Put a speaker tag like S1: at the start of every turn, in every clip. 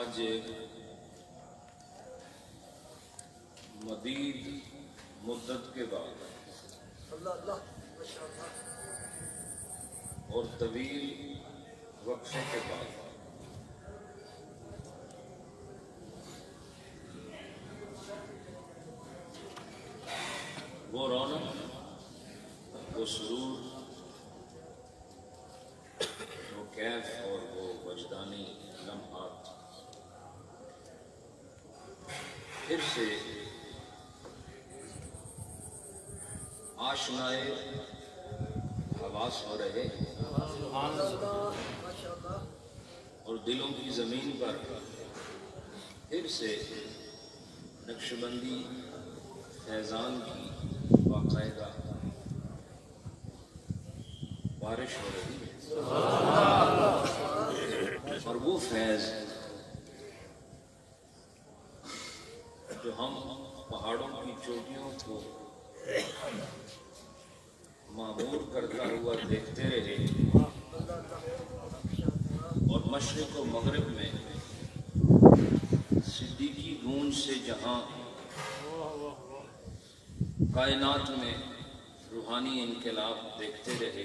S1: آج مدید مدت کے بعد اور طویل وقفے کے بعد وہ رونق، وہ سرور، وہ کیف اور وہ وجدانی لمحات پھر سے آشنائے حواس ہو رہے ہیں اور دلوں کی زمین پر پھر سے نقش بندی فیضان کی باقاعدہ بارش ہو رہی ہے اور وہ فیض جو ہم پہاڑوں کی چوٹیوں کو معمور کرتا ہوا دیکھتے رہے اور مشرق و مغرب میں صدیقی گونج سے جہاں کائنات میں روحانی انقلاب دیکھتے رہے،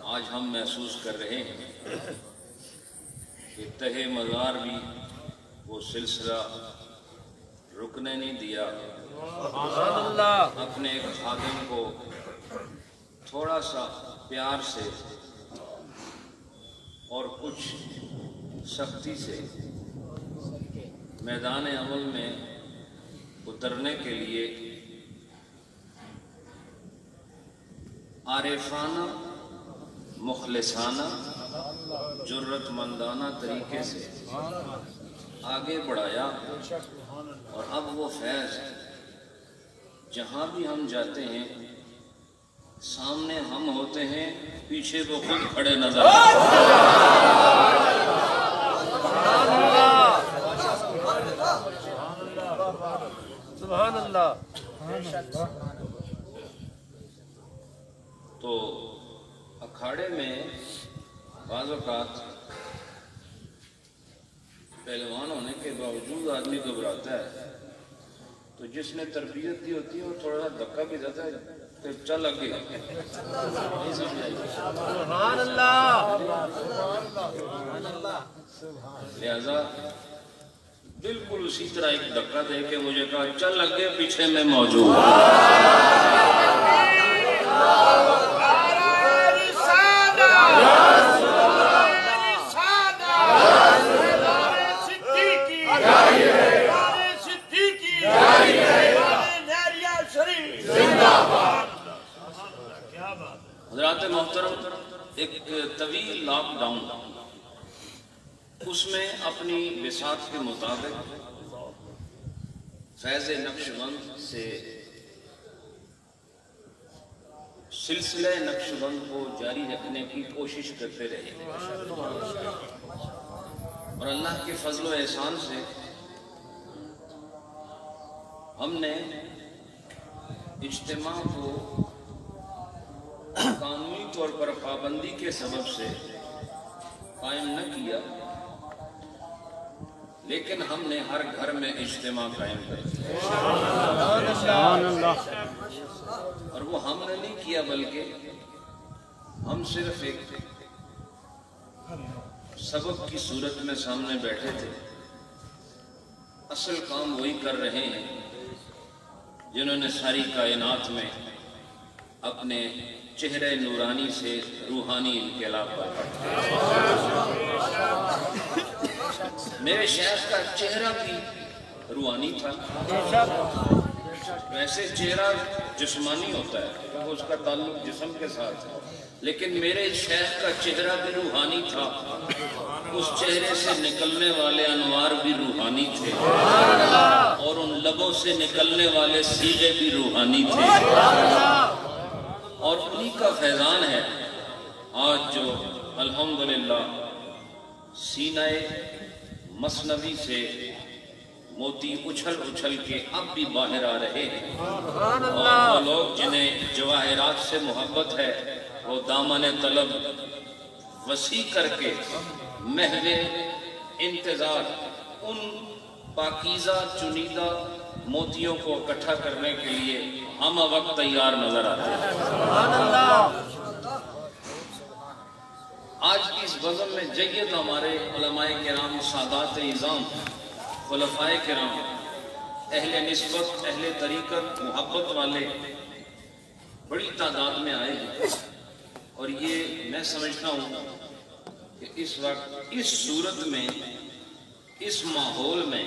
S1: آج ہم محسوس کر رہے ہیں کہ تہے مزار بھی وہ سلسلہ رکنے نہیں دیا۔ اپنے ایک خادم کو تھوڑا سا پیار سے اور کچھ سختی سے میدان عمل میں اترنے کے لیے عارفانہ، مخلصانہ، جرت مندانہ طریقے سے آگے بڑھایا اور اب وہ فیض جہاں بھی ہم جاتے ہیں سامنے ہم ہوتے ہیں، پیچھے وہ خود کھڑے نظر آتے
S2: سبحان اللہ۔
S1: تو اکھاڑے میں بعض اوقات پہلوان ہونے کے باوجود آدمی گھبراتا ہے، تو جس نے تربیت دی ہوتی ہے وہ تھوڑا سا دھکا بھی دیتا ہے تو چل لگے گا۔
S2: سبحان اللہ۔
S1: لہذا بالکل اسی طرح ایک دھکا دے کے مجھے کہا چل لگے، پیچھے میں موجود حضرات محترم، ایک طویل لاک ڈاؤن، اس میں اپنی بساط کے مطابق فیض نقش بند سے سلسلہ نقش بند کو جاری رکھنے کی کوشش کرتے رہے اور اللہ کے فضل و احسان سے ہم نے اجتماع کو قانونی طور پر پابندی کے سبب سے قائم نہ کیا، لیکن ہم نے ہر گھر میں اجتماع قائم کیا اور وہ ہم نے نہیں کیا بلکہ ہم صرف ایک سبب کی صورت میں سامنے بیٹھے تھے۔ اصل کام وہی کر رہے ہیں جنہوں نے ساری کائنات میں اپنے چہرے نورانی سے روحانی انقلاب برپا۔ میرے شیخ کا چہرہ بھی روحانی تھا، ویسے چہرہ جسمانی ہوتا ہے کیونکہ اس کا تعلق جسم کے ساتھ ہے، لیکن میرے شیخ کا چہرہ بھی روحانی تھا، اس چہرے سے نکلنے والے انوار بھی روحانی تھے اور ان لبوں سے نکلنے والے صیغے بھی روحانی تھے، اور انہی کا فیضان ہے آج جو الحمدللہ سینہ مثنوی سے موتی اچھل اچھل کے اب بھی باہر آ رہے ہیں، اور وہ لوگ جنہیں جواہرات سے محبت ہے وہ دامن طلب وسیع کر کے محو انتظار ان پاکیزہ چنیدہ موتیوں کو اکٹھا کرنے کے لیے ہم وقت تیار نظر آتے ہیں۔
S2: سبحان اللہ۔
S1: آج کی اس بزم میں جید ہمارے علماء کرام، سادات اعظام، خلفائے کرام، اہل نسبت، اہل طریقت، محبت والے بڑی تعداد میں آئے ہیں، اور یہ میں سمجھتا ہوں کہ اس وقت اس صورت میں، اس ماحول میں،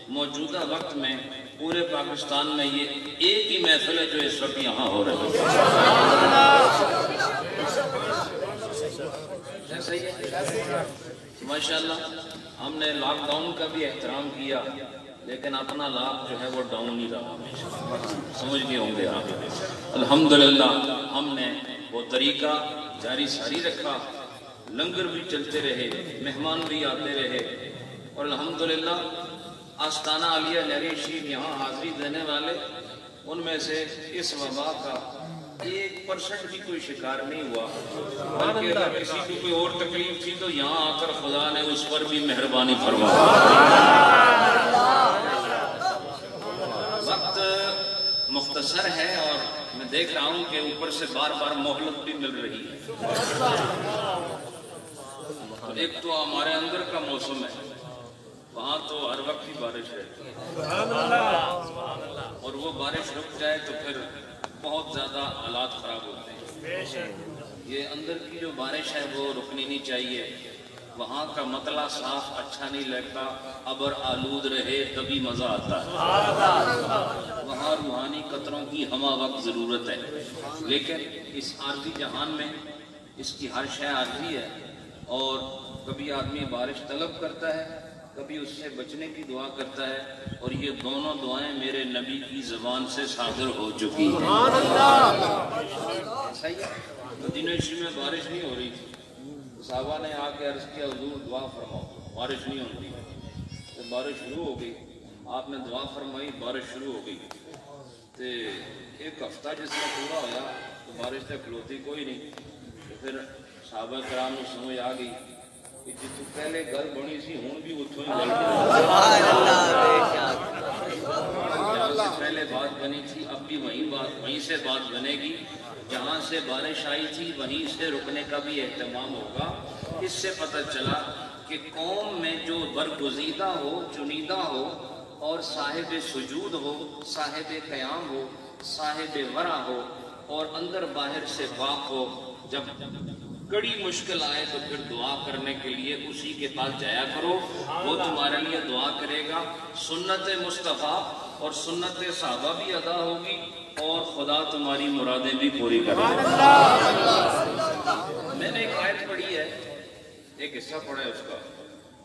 S1: موجودہ وقت میں پورے پاکستان میں یہ ایک ہی محفل ہے جو اس وقت یہاں ہو رہا ہے۔ صحیح ہے؟ ماشاءاللہ ہم نے لاک ڈاؤن کا بھی احترام کیا، لیکن اپنا لاک جو ہے وہ ڈاؤن ہی رہا ہمیشہ، سمجھ گئے ہوں گے آپ۔ الحمدللہ ہم نے وہ طریقہ جاری ساری رکھا، لنگر بھی چلتے رہے، مہمان بھی آتے رہے، اور الحمدللہ آستانہ عالیہ لہری شریف یہاں حاضری دینے والے، ان میں سے اس وبا کا 1% بھی کوئی شکار نہیں ہوا، بلکہ اگر کسی کو کوئی اور تکلیف تھی تو یہاں آ کر خدا نے اس پر بھی مہربانی فرمائی۔ وقت مختصر ہے اور میں دیکھ رہا ہوں کہ اوپر سے بار بار مہلت بھی مل رہی ہے۔ ایک تو ہمارے اندر کا موسم ہے، وہاں تو ہر وقت ہی بارش رہتی ہے، اور وہ بارش رک جائے تو پھر بہت زیادہ حالات خراب ہوتے ہیں۔ یہ اندر کی جو بارش ہے وہ رکنی نہیں چاہیے، وہاں کا مطلع صاف اچھا نہیں لگتا، ابر آلود رہے تبھی مزہ آتا ہے۔ وہاں روحانی قطروں کی ہمہ وقت ضرورت ہے، لیکن اس عارضی جہان میں اس کی ہر شے عارضی ہے، اور کبھی آدمی بارش طلب کرتا ہے، کبھی اس سے بچنے کی دعا کرتا ہے، اور یہ دونوں دعائیں میرے نبی کی زبان سے صادر ہو چکی ہیں۔ صحیح ہے؟ مدینہ شریف میں بارش نہیں ہو رہی تھی، صحابہ نے آ کے عرض کیا حضور دعا فرماؤ، بارش نہیں ہوتی، تو بارش شروع ہو گئی، آپ نے دعا فرمائی، بارش شروع ہو گئی، تو ایک ہفتہ جس کا پورا ہویا تو بارش تک کھلوتی کوئی نہیں، تو پھر صحابہ کرام کو سمجھ آ گئی کہ جتوں پہلے گھر بنی سی ہوں بھی اتوں ہی جہاں سے پہلے بات بنی تھی اب بھی وہیں سے بات بنے گی، جہاں سے بارش آئی تھی وہیں سے رکنے کا بھی اہتمام ہوگا۔ اس سے پتہ چلا کہ قوم میں جو برگزیدہ ہو، چنیدہ ہو، اور صاحب سجود ہو، صاحب قیام ہو، صاحب ورع ہو، اور اندر باہر سے پاک ہو، جب کڑی مشکل آئے تو پھر دعا کرنے کے لیے اسی کے پاس جایا کرو، وہ تمہارے لیے دعا کرے گا، سنت مصطفیٰ اور سنت صحابہ بھی ادا ہوگی، اور خدا تمہاری مرادیں بھی پوری کرے گا۔ میں نے ایک آیت پڑھی ہے، ایک حصہ پڑھا ہے اس کا،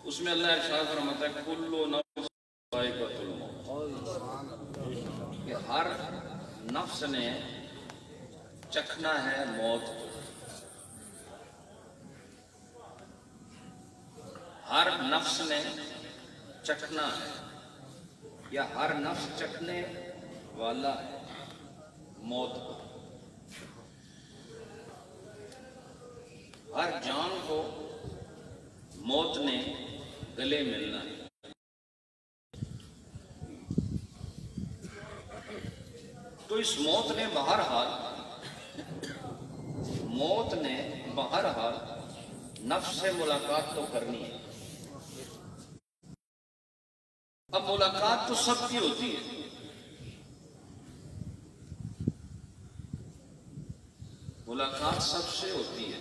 S1: اس میں اللہ ارشاد فرماتا ہے کل نفس ذائقۃ الموت، کہ ہر نفس نے چکھنا ہے موت کو، ہر نفس نے چکھنا ہے، یا ہر نفس چکھنے والا ہے موت کو، ہر جان کو موت نے گلے ملنا ہے۔ تو اس موت نے بہرحال نفس سے ملاقات تو کرنی ہے۔ اب ملاقات تو سب کی ہوتی ہے، ملاقات سب سے ہوتی ہے،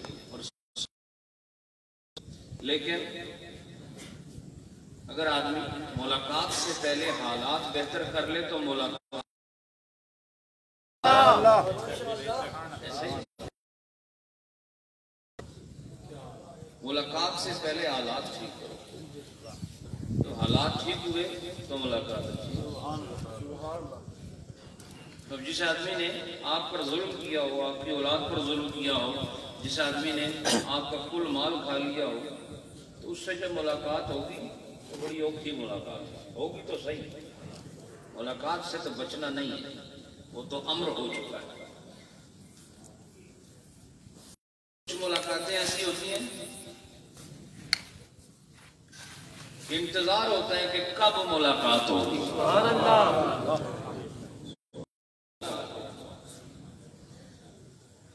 S1: لیکن اگر آدمی ملاقات سے پہلے حالات بہتر کر لے تو ملاقات سے پہلے حالات ٹھیک کرو، تو حالات ٹھیک ہوئے تو ملاقات اچھی۔ اب جس آدمی نے آپ پر ظلم کیا ہو، آپ کی اولاد پر ظلم کیا ہو، جس آدمی نے آپ کا کل مال کھا لیا ہو، تو اس سے جب ملاقات ہوگی تو بڑی اوکھی ملاقات ہوگی تو صحیح، ملاقات سے تو بچنا نہیں ہے، وہ تو امر ہو چکا ہے۔ کچھ ملاقاتیں ایسی ہوتی ہیں انتظار ہوتا ہے کہ کب ملاقات ہوگی.
S2: سبحان اللہ.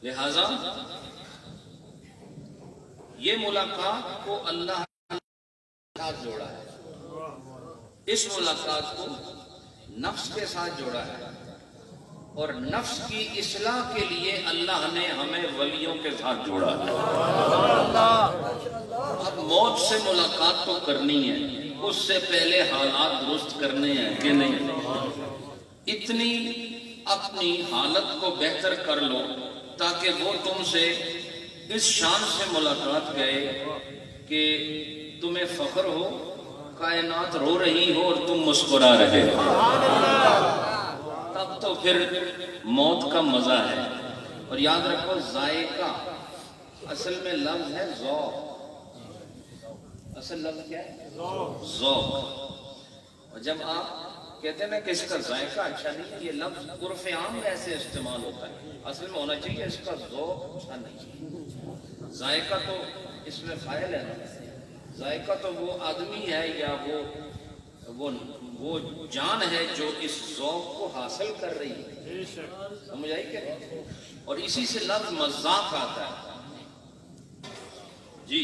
S1: لہذا یہ ملاقات کو اللہ نے ساتھ جوڑا ہے. اس ملاقات کو نفس کے ساتھ جوڑا ہے اور نفس کی اصلاح کے لیے اللہ نے ہمیں ولیوں کے ساتھ جوڑا ہے. اب موت سے ملاقات تو کرنی ہے، اس سے پہلے حالات درست کرنے ہیں کہ نہیں؟ اتنی اپنی حالت کو بہتر کر لو تاکہ وہ تم سے اس شان سے ملاقات گئے کہ تمہیں فخر ہو، کائنات رو رہی ہو اور تم مسکرا رہے ہو. تب تو پھر موت کا مزہ ہے. اور یاد رکھو ذائقہ اصل میں لفظ ہے ذوق. اصل لفظ کیا ہے؟ ذوق. اور جب آپ کہتے ہیں نا کہ اس کا ذائقہ اچھا نہیں، یہ لفظ عرف عام میں ایسے استعمال ہوتا ہے. اصل میں ہونا چاہیے اس کا ذوق اچھا نہیں. ذائقہ تو اس میں فاعل ہے نا. ذائقہ تو وہ آدمی ہے یا وہ جان ہے جو اس ذوق کو حاصل کر رہی ہے. سمجھ آئی کہ نہیں؟ اور اسی سے لفظ مذاق آتا ہے جی،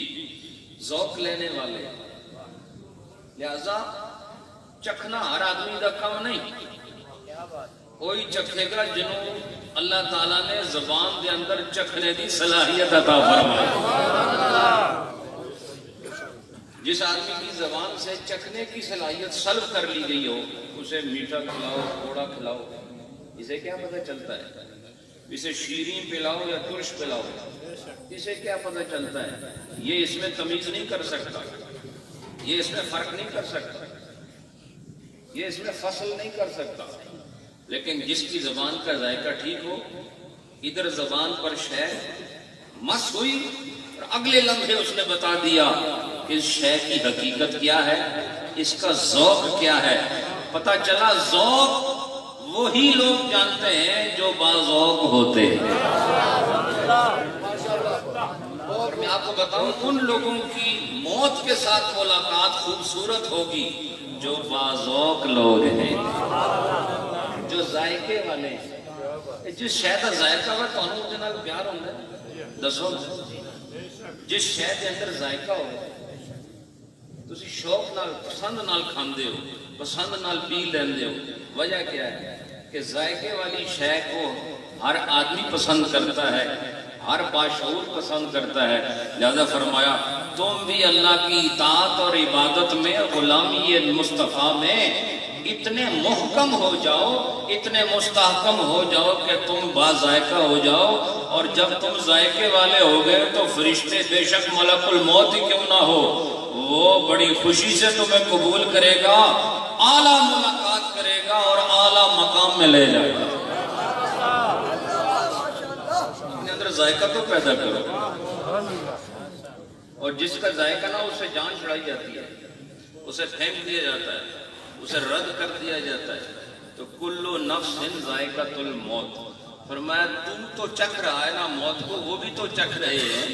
S1: ذوق لینے والے. لہذا چکھنا ہر آدمی کا کام نہیں. کوئی چکھے گا جنہوں اللہ تعالیٰ نے زبان دے اندر چکھنے دی صلاحیت عطا فرمائی. جس آدمی کی زبان سے چکھنے کی صلاحیت سلب کر لی گئی ہو، اسے میٹھا کھلاؤ، کوڑا کھلاؤ، اسے کیا پتہ چلتا ہے؟ اسے شیرین پلاؤ یا ترش پلاؤ، اسے کیا پتہ چلتا ہے؟ یہ اس میں تمیز نہیں کر سکتا، یہ اس میں فرق نہیں کر سکتا، یہ اس میں فصل نہیں کر سکتا. لیکن جس کی زبان کا ذائقہ ٹھیک ہو، ادھر زبان پر شے مس ہوئی اور اگلے لمحے اس نے بتا دیا کہ اس شے کی حقیقت کیا ہے، اس کا ذوق کیا ہے. پتہ چلا ذوق وہی لوگ جانتے ہیں جو باذوق ہوتے ہیں. اور میں آپ کو بتاؤں ان لوگوں کی موت کے ساتھ ملاقات خوبصورت ہوگی جو باذوق لوگ ہیں، جو ذائقے والے ہیں. جس شے کا ذائقہ ہوا تو انہوں نے پیار ہوتا ہے. دسو جس شے کے اندر ذائقہ ہو تسی شوق نال پسند نال کھاندے ہو، پسند نال پی لیندے ہو. وجہ کیا ہے کہ ذائقے والی شے کو ہر آدمی پسند کرتا ہے، ہر باشعور پسند کرتا ہے. لہذا فرمایا تم بھی اللہ کی اطاعت اور عبادت میں، غلامی مصطفیٰ میں اتنے محکم ہو جاؤ، اتنے مستحکم ہو جاؤ کہ تم باذائقہ ہو جاؤ. اور جب تم ذائقے والے ہو گئے تو فرشتے بے شک ملک الموت ہی کیوں نہ ہو، وہ بڑی خوشی سے تمہیں قبول کرے گا، اعلیٰ ملاقات کرے گا اور اعلیٰ مقام میں لے جائے گا. اپنے اندر ذائقہ تو پیدا کرو. اور جس کا ذائقہ نہ اسے جان چھڑائی جاتی ہے، اسے پھینک دیا جاتا ہے، اسے رد کر دیا جاتا ہے. تو کلو نفس ذائقۃ الموت. فرمایا تم تو چکھ رہا ہے نا موت کو، وہ بھی تو چکھ رہے ہیں.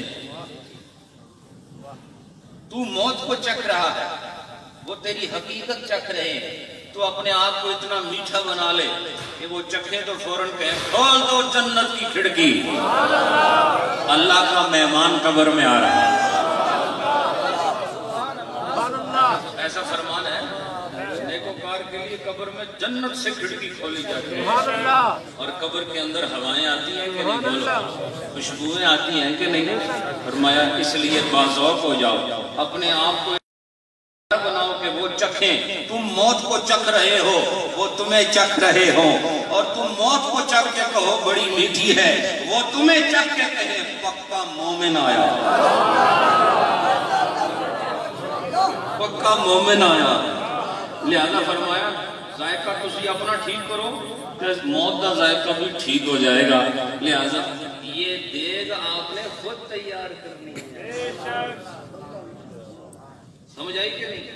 S1: تو موت کو چکھ رہا ہے، وہ تیری حقیقت چکھ رہے ہیں. تو اپنے آپ کو اتنا میٹھا بنا لے کہ وہ چکھے تو فوراً کہیں کھول دو جنت کی کھڑکی، اللہ کا مہمان قبر میں آ رہا ہے. ایسا فرمان ہے نیکوکار کے لیے قبر میں جنت سے کھڑکی کھولی جاتی ہے. اور قبر کے اندر ہوائیں آتی ہیں کہ نہیں، بولو خوشبوئیں آتی ہیں کہ نہیں. فرمایا اس لیے باذوق ہو جاؤ، اپنے آپ کو بناؤ کہ وہ چکھیں. تم موت کو چکھ رہے ہو، وہ تمہیں چکھ رہے ہو. اور تم موت کو چکھ کے کہو بڑی میٹھی ہے، وہ تمہیں چکھ کے کہے پکا مومن آیا، پکا مومن آیا. لہذا فرمایا ذائقہ تسی اپنا ٹھیک کرو کہ موت کا ذائقہ بھی ٹھیک ہو جائے گا. لہذا یہ دیگ آپ نے خود تیار کرنی ہے. سمجھ آئی کہ نہیں؟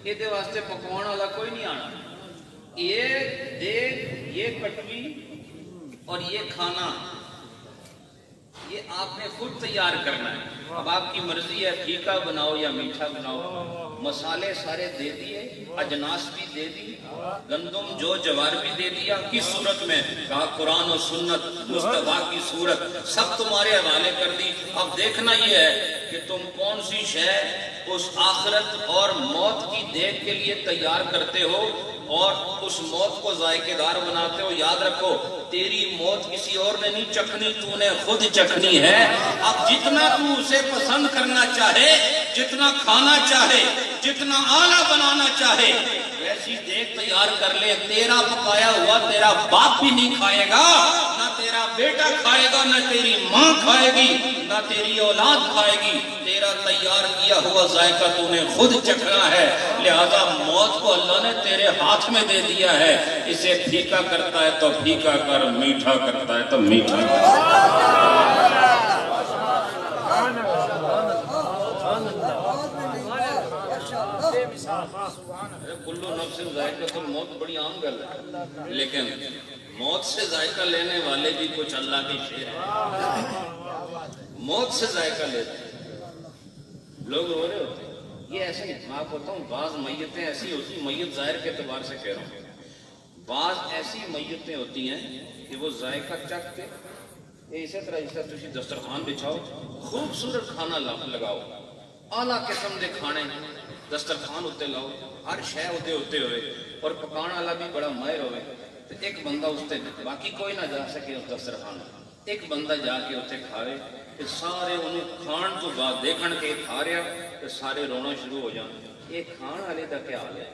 S1: یہ واسطے پکوان والا کوئی نہیں آنا. یہ دیگ، یہ کٹوی اور یہ کھانا یہ آپ نے خود تیار کرنا ہے. اب آپ کی مرضی ہے پھیکا بناؤ یا میٹھا بناؤ. مسالے سارے دے دیے، اجناس بھی دے دی، گندم جو جوار بھی دے دیا، کس صورت میں؟ کہا قرآن و سنت مصطفیٰ کی صورت سب تمہارے حوالے کر دی۔ اب دیکھنا یہ ہے کہ تم کون سی شے اس آخرت اور موت کی دیکھ کے لیے تیار کرتے ہو اور اس موت کو ذائقے دار بناتے ہو۔ یاد رکھو تیری موت کسی اور نے نہیں چکھنی، تو نے خود چکھنی ہے۔ اب جتنا تو اسے پسند کرنا چاہے، جتنا کھانا چاہے، جتنا اعلیٰ بنانا چاہے، ویسی دیکھ تیار کر لے۔ تیرا پکایا ہوا تیرا باپ بھی نہیں کھائے گا، نہ تیرا بیٹا کھائے گا، نہ تیری ماں کھائے گی، نہ تیری اولاد کھائے گی۔ تیرا تیار کیا ہوا ذائقہ تو نے خود چکھنا ہے۔ لہذا موت کو اللہ نے تیرے ہاتھ میں دے دیا ہے۔ اسے پھیکا کرتا ہے تو پھیکا کر، میٹھا کرتا ہے تو میٹھا کر۔ کلو نفس ذائقۃ الموت بڑی عام گل ہے، لیکن موت سے ذائقہ لینے والے بھی کچھ اللہ کے شیر ہیں۔ موت سے ذائقہ لیتے ہیں، لوگ رو رہے ہوتے ہیں۔ یہ ایسے نہیں، میں آپ کو بتاؤں بعض میتیں ایسی ہوتی ہیں، میت ظاہر کے اعتبار سے کہہ رہا ہوں، بعض ایسی میتیں ہوتی ہیں کہ وہ ذائقہ چکھ کے اسی طرح تسی دسترخوان بچھاؤ، خوبصورت کھانا لگاؤ، اعلیٰ قسم دے کھانے دسترخوان ہوتے لاؤ، ہر شے ہوتے ہوئے، اور پکان والا بھی بڑا ماہر ہوئے، تو ایک بندہ اس تے باقی کوئی نہ جا سکے اس دسترخوان، ایک بندہ جا کے اتنے کھاوے کہ سارے انہوں کھان تو بعد دیکھن کے کھا رہا تو سارے رونا شروع ہو جان۔ یہ کھان والے دا کیا حال ہے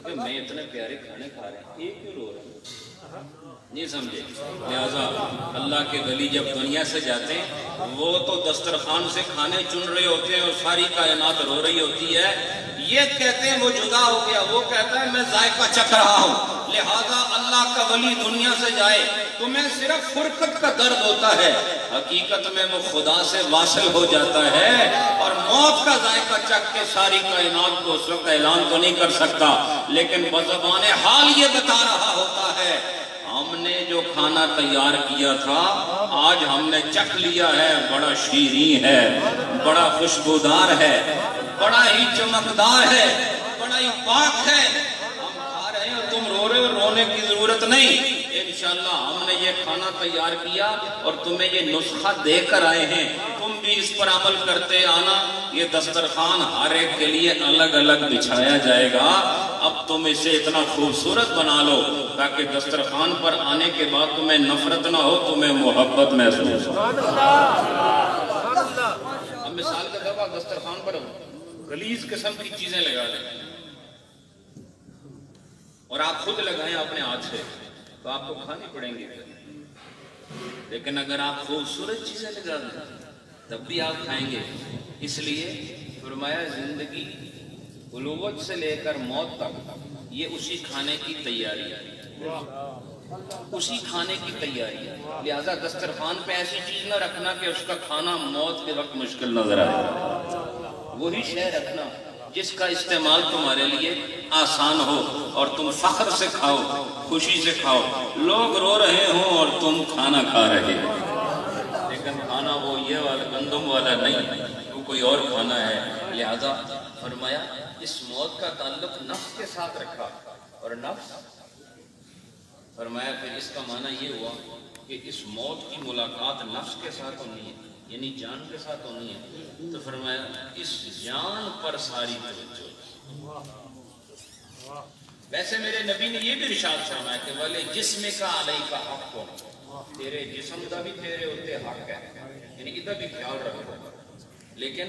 S1: کہ میں اتنے پیارے کھانے کھا رہے ہیں، یہ کیوں رو رہا ہے؟ نہیں سمجھے؟ لہذا اللہ کے ولی جب دنیا سے جاتے ہیں وہ تو دسترخوان سے کھانے چن رہے ہوتے ہیں اور ساری کائنات رو رہی ہوتی ہے، یہ کہتے ہیں وہ جدا ہو گیا، وہ کہتا ہے میں ذائقہ چکھ رہا ہوں۔ لہذا اللہ کا ولی دنیا سے جائے تمہیں صرف فرقت کا درد ہوتا ہے، حقیقت میں وہ خدا سے واصل ہو جاتا ہے، اور موت کا ذائقہ چکھ کے ساری کائنات کو اس وقت اعلان تو نہیں کر سکتا، لیکن بزبان حال یہ بتا رہا ہوتا ہے ہم نے جو کھانا تیار کیا تھا آج ہم نے چکھ لیا ہے، بڑا شیریں ہے، بڑا خوشبودار ہے، بڑا ہی چمکدار ہے، بڑا ہی پاک ہے، ہم کھا رہے ہیں اور تم رو رہے ہو، رونے کی ضرورت نہیں۔ انشاءاللہ ہم نے یہ کھانا تیار کیا اور تمہیں یہ نسخہ دے کر آئے ہیں، تم بھی اس پر عمل کرتے آنا۔ یہ دسترخوان ہر ایک کے لیے الگ الگ بچھایا جائے گا، اب تم اسے اتنا خوبصورت بنا لو تاکہ دسترخوان پر آنے کے بعد تمہیں نفرت نہ ہو، تمہیں محبت محسوس ہو۔ اب مثال کے طور پر دسترخوان پر غلیظ قسم کی چیزیں لگا دیں اور آپ خود لگائیں اپنے ہاتھ سے تو آپ کو کھانی پڑیں گی، لیکن اگر آپ خوبصورت چیزیں لگا دیں تب بھی آپ کھائیں گے۔ اس لیے فرمایا زندگی بلوغت سے لے کر موت تک یہ اسی کھانے کی تیاری ہے، اسی کھانے کی تیاری ہے۔ لہذا دسترخوان پہ ایسی چیز نہ رکھنا کہ اس کا کھانا موت کے وقت مشکل نظر آئے، وہی شے رکھنا جس کا استعمال تمہارے لیے آسان ہو اور تم فخر سے کھاؤ، خوشی سے کھاؤ، لوگ رو رہے ہوں اور تم کھانا کھا رہے ہو، لیکن کھانا وہ یہ والا گندم والا نہیں، وہ کوئی اور کھانا ہے۔ لہذا فرمایا اس موت کا تعلق نفس کے ساتھ رکھا، اور نفس فرمایا پھر اس کا معنی یہ ہوا کہ اس موت کی ملاقات نفس کے ساتھ ہونی ہے، یعنی جان کے ساتھ ہونی ہے، تو فرمایا اس جان پر ساری توجہ۔ ویسے میرے نبی نے یہ بھی ارشاد فرمایا کہ وَلِ جِسْمِكَ عَلَيْكَ حَقٌ، تیرے جسم کا بھی تیرے ہوتے حق ہے، یعنی ادھر بھی خیال رکھو، لیکن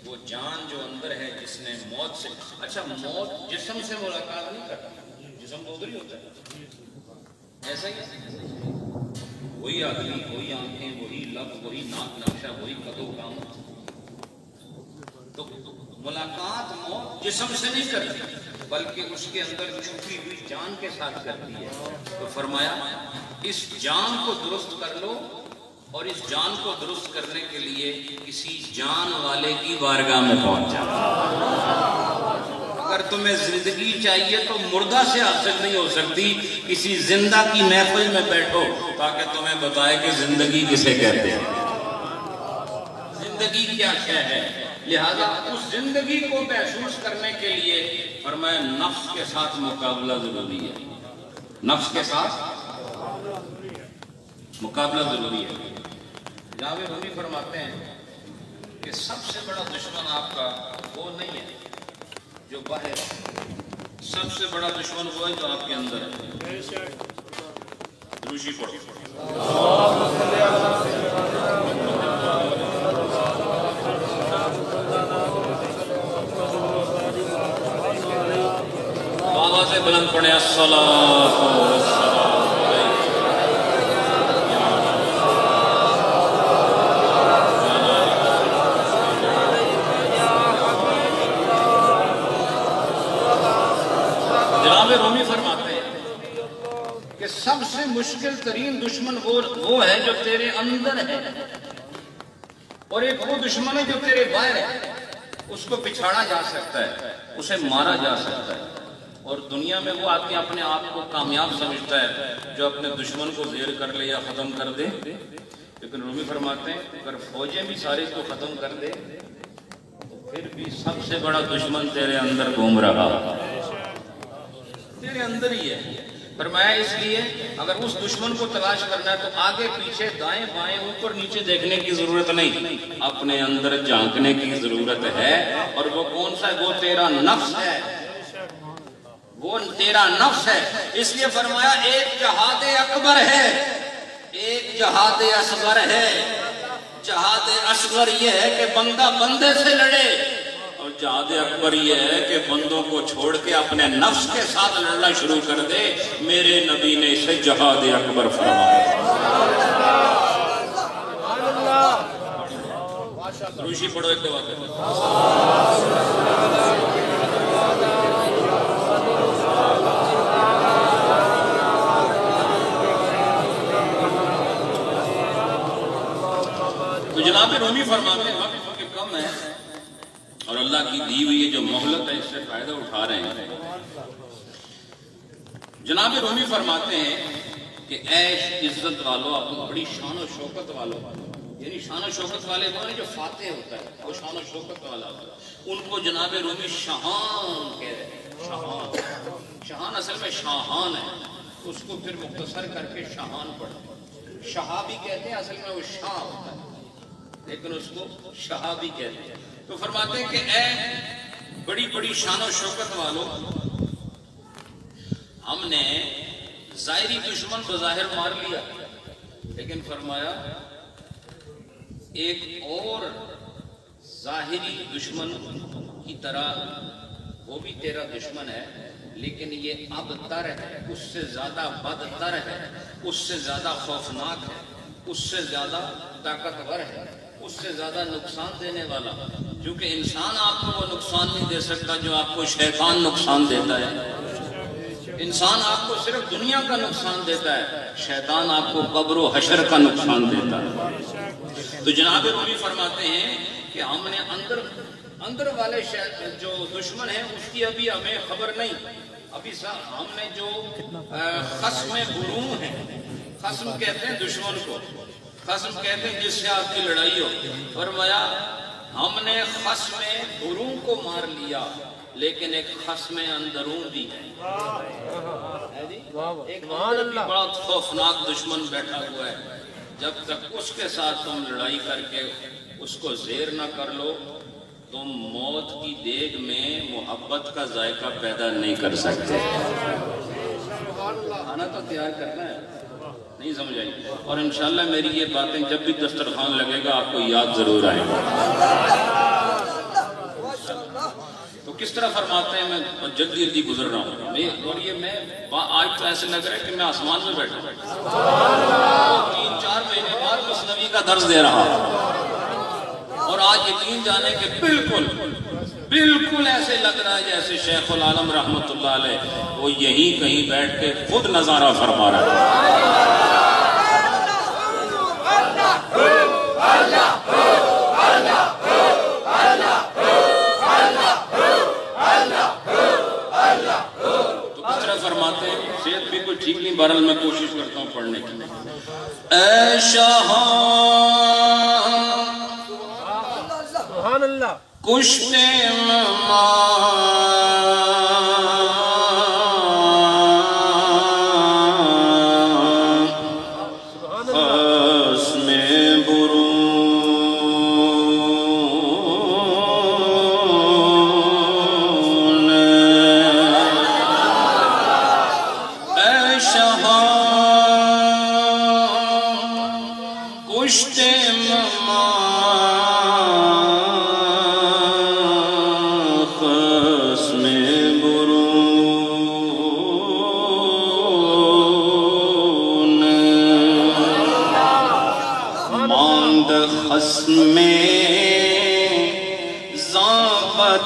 S1: وہ جان جو اندر ہے جس نے موت سے، اچھا موت جسم سے ملاقات نہیں کرتا، جسم تو ادھر ہی ہوتا ہے، ایسا ہی وہی آدمی، وہی آنکھیں، وہی لب، وہی ناک نقشہ، وہی قد و قامت، تو ملاقات موت جسم سے نہیں کرتی بلکہ اس کے اندر چھپی ہوئی جان کے ساتھ کرتی ہے۔ تو فرمایا اس جان کو درست کر لو، اور اس جان کو درست کرنے کے لیے کسی جان والے کی بارگاہ میں پہنچ جاؤ۔ اگر تمہیں زندگی چاہیے تو مردہ سے حاصل نہیں ہو سکتی، کسی زندہ کی محفل میں بیٹھو تاکہ تمہیں بتائے کہ زندگی کسے کہتے ہیں، زندگی کیا ہے۔ لہذا اس زندگی کو محسوس کرنے کے لیے فرمایا نفس کے ساتھ مقابلہ ضروری ہے، نفس کے ساتھ مقابلہ ضروری ہے۔ جناب رومی فرماتے ہیں کہ سب سے بڑا دشمن آپ کا وہ نہیں ہے جو باہر، سب سے بڑا دشمن وہ ہے جو آپ کے اندر ہے۔ روشی پڑھو۔ بابا سے بلند پڑھیں الصلاۃ والسلام علیہ۔ جناب رومی فرماتے ہیں کہ سب سے مشکل ترین دشمن وہ ہے جو تیرے اندر ہے، اور ایک وہ دشمن ہے جو تیرے باہر ہے۔ اس کو پچھاڑا جا سکتا ہے، اسے مارا جا سکتا ہے، اور دنیا میں وہ آدمی اپنے آپ کو کامیاب سمجھتا ہے جو اپنے دشمن کو زیر کر لے یا ختم کر دے۔ لیکن رومی فرماتے ہیں اگر فوجیں بھی سارے کو ختم کر دے تو پھر بھی سب سے بڑا دشمن تیرے اندر گھوم رہا، تیرے اندر ہی ہے۔ فرمایا اس لیے اگر اس دشمن کو تلاش کرنا ہے تو آگے پیچھے دائیں بائیں اوپر نیچے دیکھنے کی ضرورت نہیں، اپنے اندر جھانکنے کی ضرورت ہے، اور وہ کون سا ہے؟ وہ تیرا نفس ہے، وہ تیرا نفس ہے۔ اس لیے فرمایا ایک جہاد اکبر ہے، ایک جہاد اصغر ہے۔ جہاد اصغر یہ ہے کہ بندہ بندے سے لڑے، اور جہاد اکبر یہ ہے کہ بندوں کو چھوڑ کے اپنے نفس کے ساتھ لڑنا شروع کر دے۔ میرے نبی نے اسے جہاد اکبر فرمایا۔ روشی پڑھو ایک دو آگے۔ تو جناب رومی فرماتے ہیں وقت کہ کم ہے اور اللہ کی دی ہوئی جو مہلت ہے اس سے فائدہ اٹھا رہے ہیں۔ جناب رومی فرماتے ہیں کہ عیش عزت والوں، آپ بڑی شان و شوکت والوں، یعنی شان و شوکت والے وہ جو فاتح ہوتا ہے وہ شان و شوکت والا ہوتا ہے، ان کو جناب رومی شاہان کہہ رہے ہیں۔ شاہان، شاہان اصل میں شاہان ہے، اس کو پھر مختصر کر کے شاہان پڑھا۔ شاہ بھی کہتے ہیں، اصل میں وہ شاہ ہوتا ہے لیکن اس کو شاہ بھی کہتے ہیں۔ تو فرماتے ہیں کہ اے بڑی بڑی شان و شوکت والوں، ہم نے ظاہری دشمن بظاہر مار لیا، لیکن فرمایا ایک اور ظاہری دشمن کی طرح وہ بھی تیرا دشمن ہے، لیکن یہ ابتر ہے، اس سے زیادہ بدتر ہے، اس سے زیادہ خوفناک ہے، اس سے زیادہ طاقتور ہے، اس سے زیادہ نقصان دینے والا، کیونکہ انسان آپ کو وہ نقصان نہیں دے سکتا جو آپ کو شیطان نقصان دیتا ہے۔ انسان آپ کو صرف دنیا کا نقصان دیتا ہے، شیطان آپ کو قبر و حشر کا نقصان دیتا ہے۔ تو جناب رومی فرماتے ہیں کہ ہم نے اندر والے جو دشمن ہیں اس کی ابھی ہمیں خبر نہیں، ابھی ہم نے جو خصم بروں ہیں، خصم کہتے ہیں دشمن کو، خصم کہتے ہیں جس سے آپ کی لڑائی ہو، فرمایا ہم نے خصم بروں کو مار لیا، لیکن ایک خصم اندروں بھی ہے، ایک اندر بھی بڑا خوفناک دشمن بیٹھا ہوا ہے۔ جب تک اس کے ساتھ تم لڑائی کر کے اس کو زیر نہ کر لو، تم موت کی دیگ میں محبت کا ذائقہ پیدا نہیں کر سکتے۔ کھانا تو تیار کرنا ہے، نہیں سمجھ آئی؟ اور انشاءاللہ میری یہ باتیں جب بھی دسترخوان لگے گا آپ کو یاد ضرور آئیں گا۔ تو کس طرح فرماتے ہیں، میں جلدی جلدی گزر رہا ہوں، اور یہ میں آج تو ایسے لگ رہا ہے کہ میں آسمان میں بیٹھا ہوں، 3-4 مہینے بعد مثنوی کا درس دے رہا ہوں، اور آج یقین جانے کہ بالکل ایسے لگ رہا ہے جیسے شیخ العالم رحمت اللہ علیہ وہ یہیں کہیں بیٹھ کے خود نظارہ فرما رہا ہے۔ تو کس طرح فرماتے ہیں، صحت بھی کوئی ٹھیک نہیں، بہرحال میں کوشش کرتا ہوں پڑھنے کی۔ اے شاہان
S2: سبحان اللہ،
S1: کشتے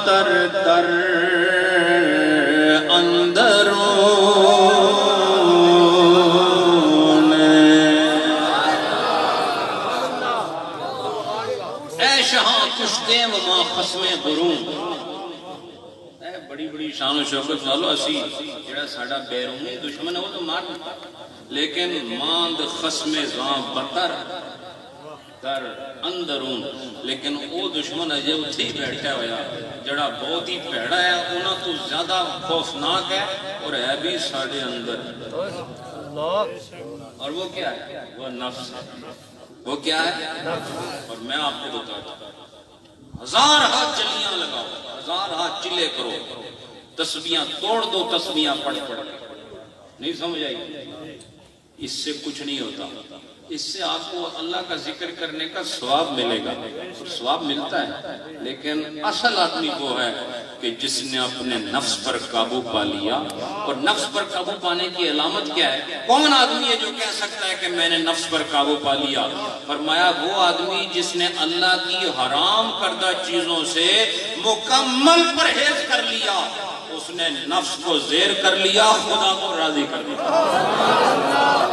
S1: تر تر اندرون اے شہاں کشتے وما خصم برون اے بڑی بڑی شان و شوکت والو اسی جڑا ساڑا بیرونی دشمن ہے وہ تو مار لیکن ماند خصم زاں بتر در اندرون لیکن او دشمن اجے اتھے ہی بیٹھا ہویا جڑا بہت ہی پیڑا ہے انہاں تو زیادہ خوفناک ہے اور ہے بھی ساڑھے اندر اور وہ کیا ہے وہ نفس ہے وہ کیا ہے اور میں آپ کو بتاتا ہوں 1000 ہاتھ چلیاں لگاؤ 1000 ہاتھ چلے کرو تسبیحاں توڑ دو تسبیحاں پڑھ پڑھ نہیں سمجھ آئی اس سے کچھ نہیں ہوتا اس سے آپ کو اللہ کا ذکر کرنے کا ثواب ملے گا ثواب ملتا ہے لیکن اصل آدمی وہ ہے کہ جس نے اپنے نفس پر قابو پا لیا اور نفس پر قابو پانے کی علامت کیا ہے کون آدمی ہے جو کہہ سکتا ہے کہ میں نے نفس پر قابو پا لیا فرمایا وہ آدمی جس نے اللہ کی حرام کردہ چیزوں سے مکمل پرہیز کر لیا اس نے نفس کو زیر کر لیا خدا کو راضی کر لیا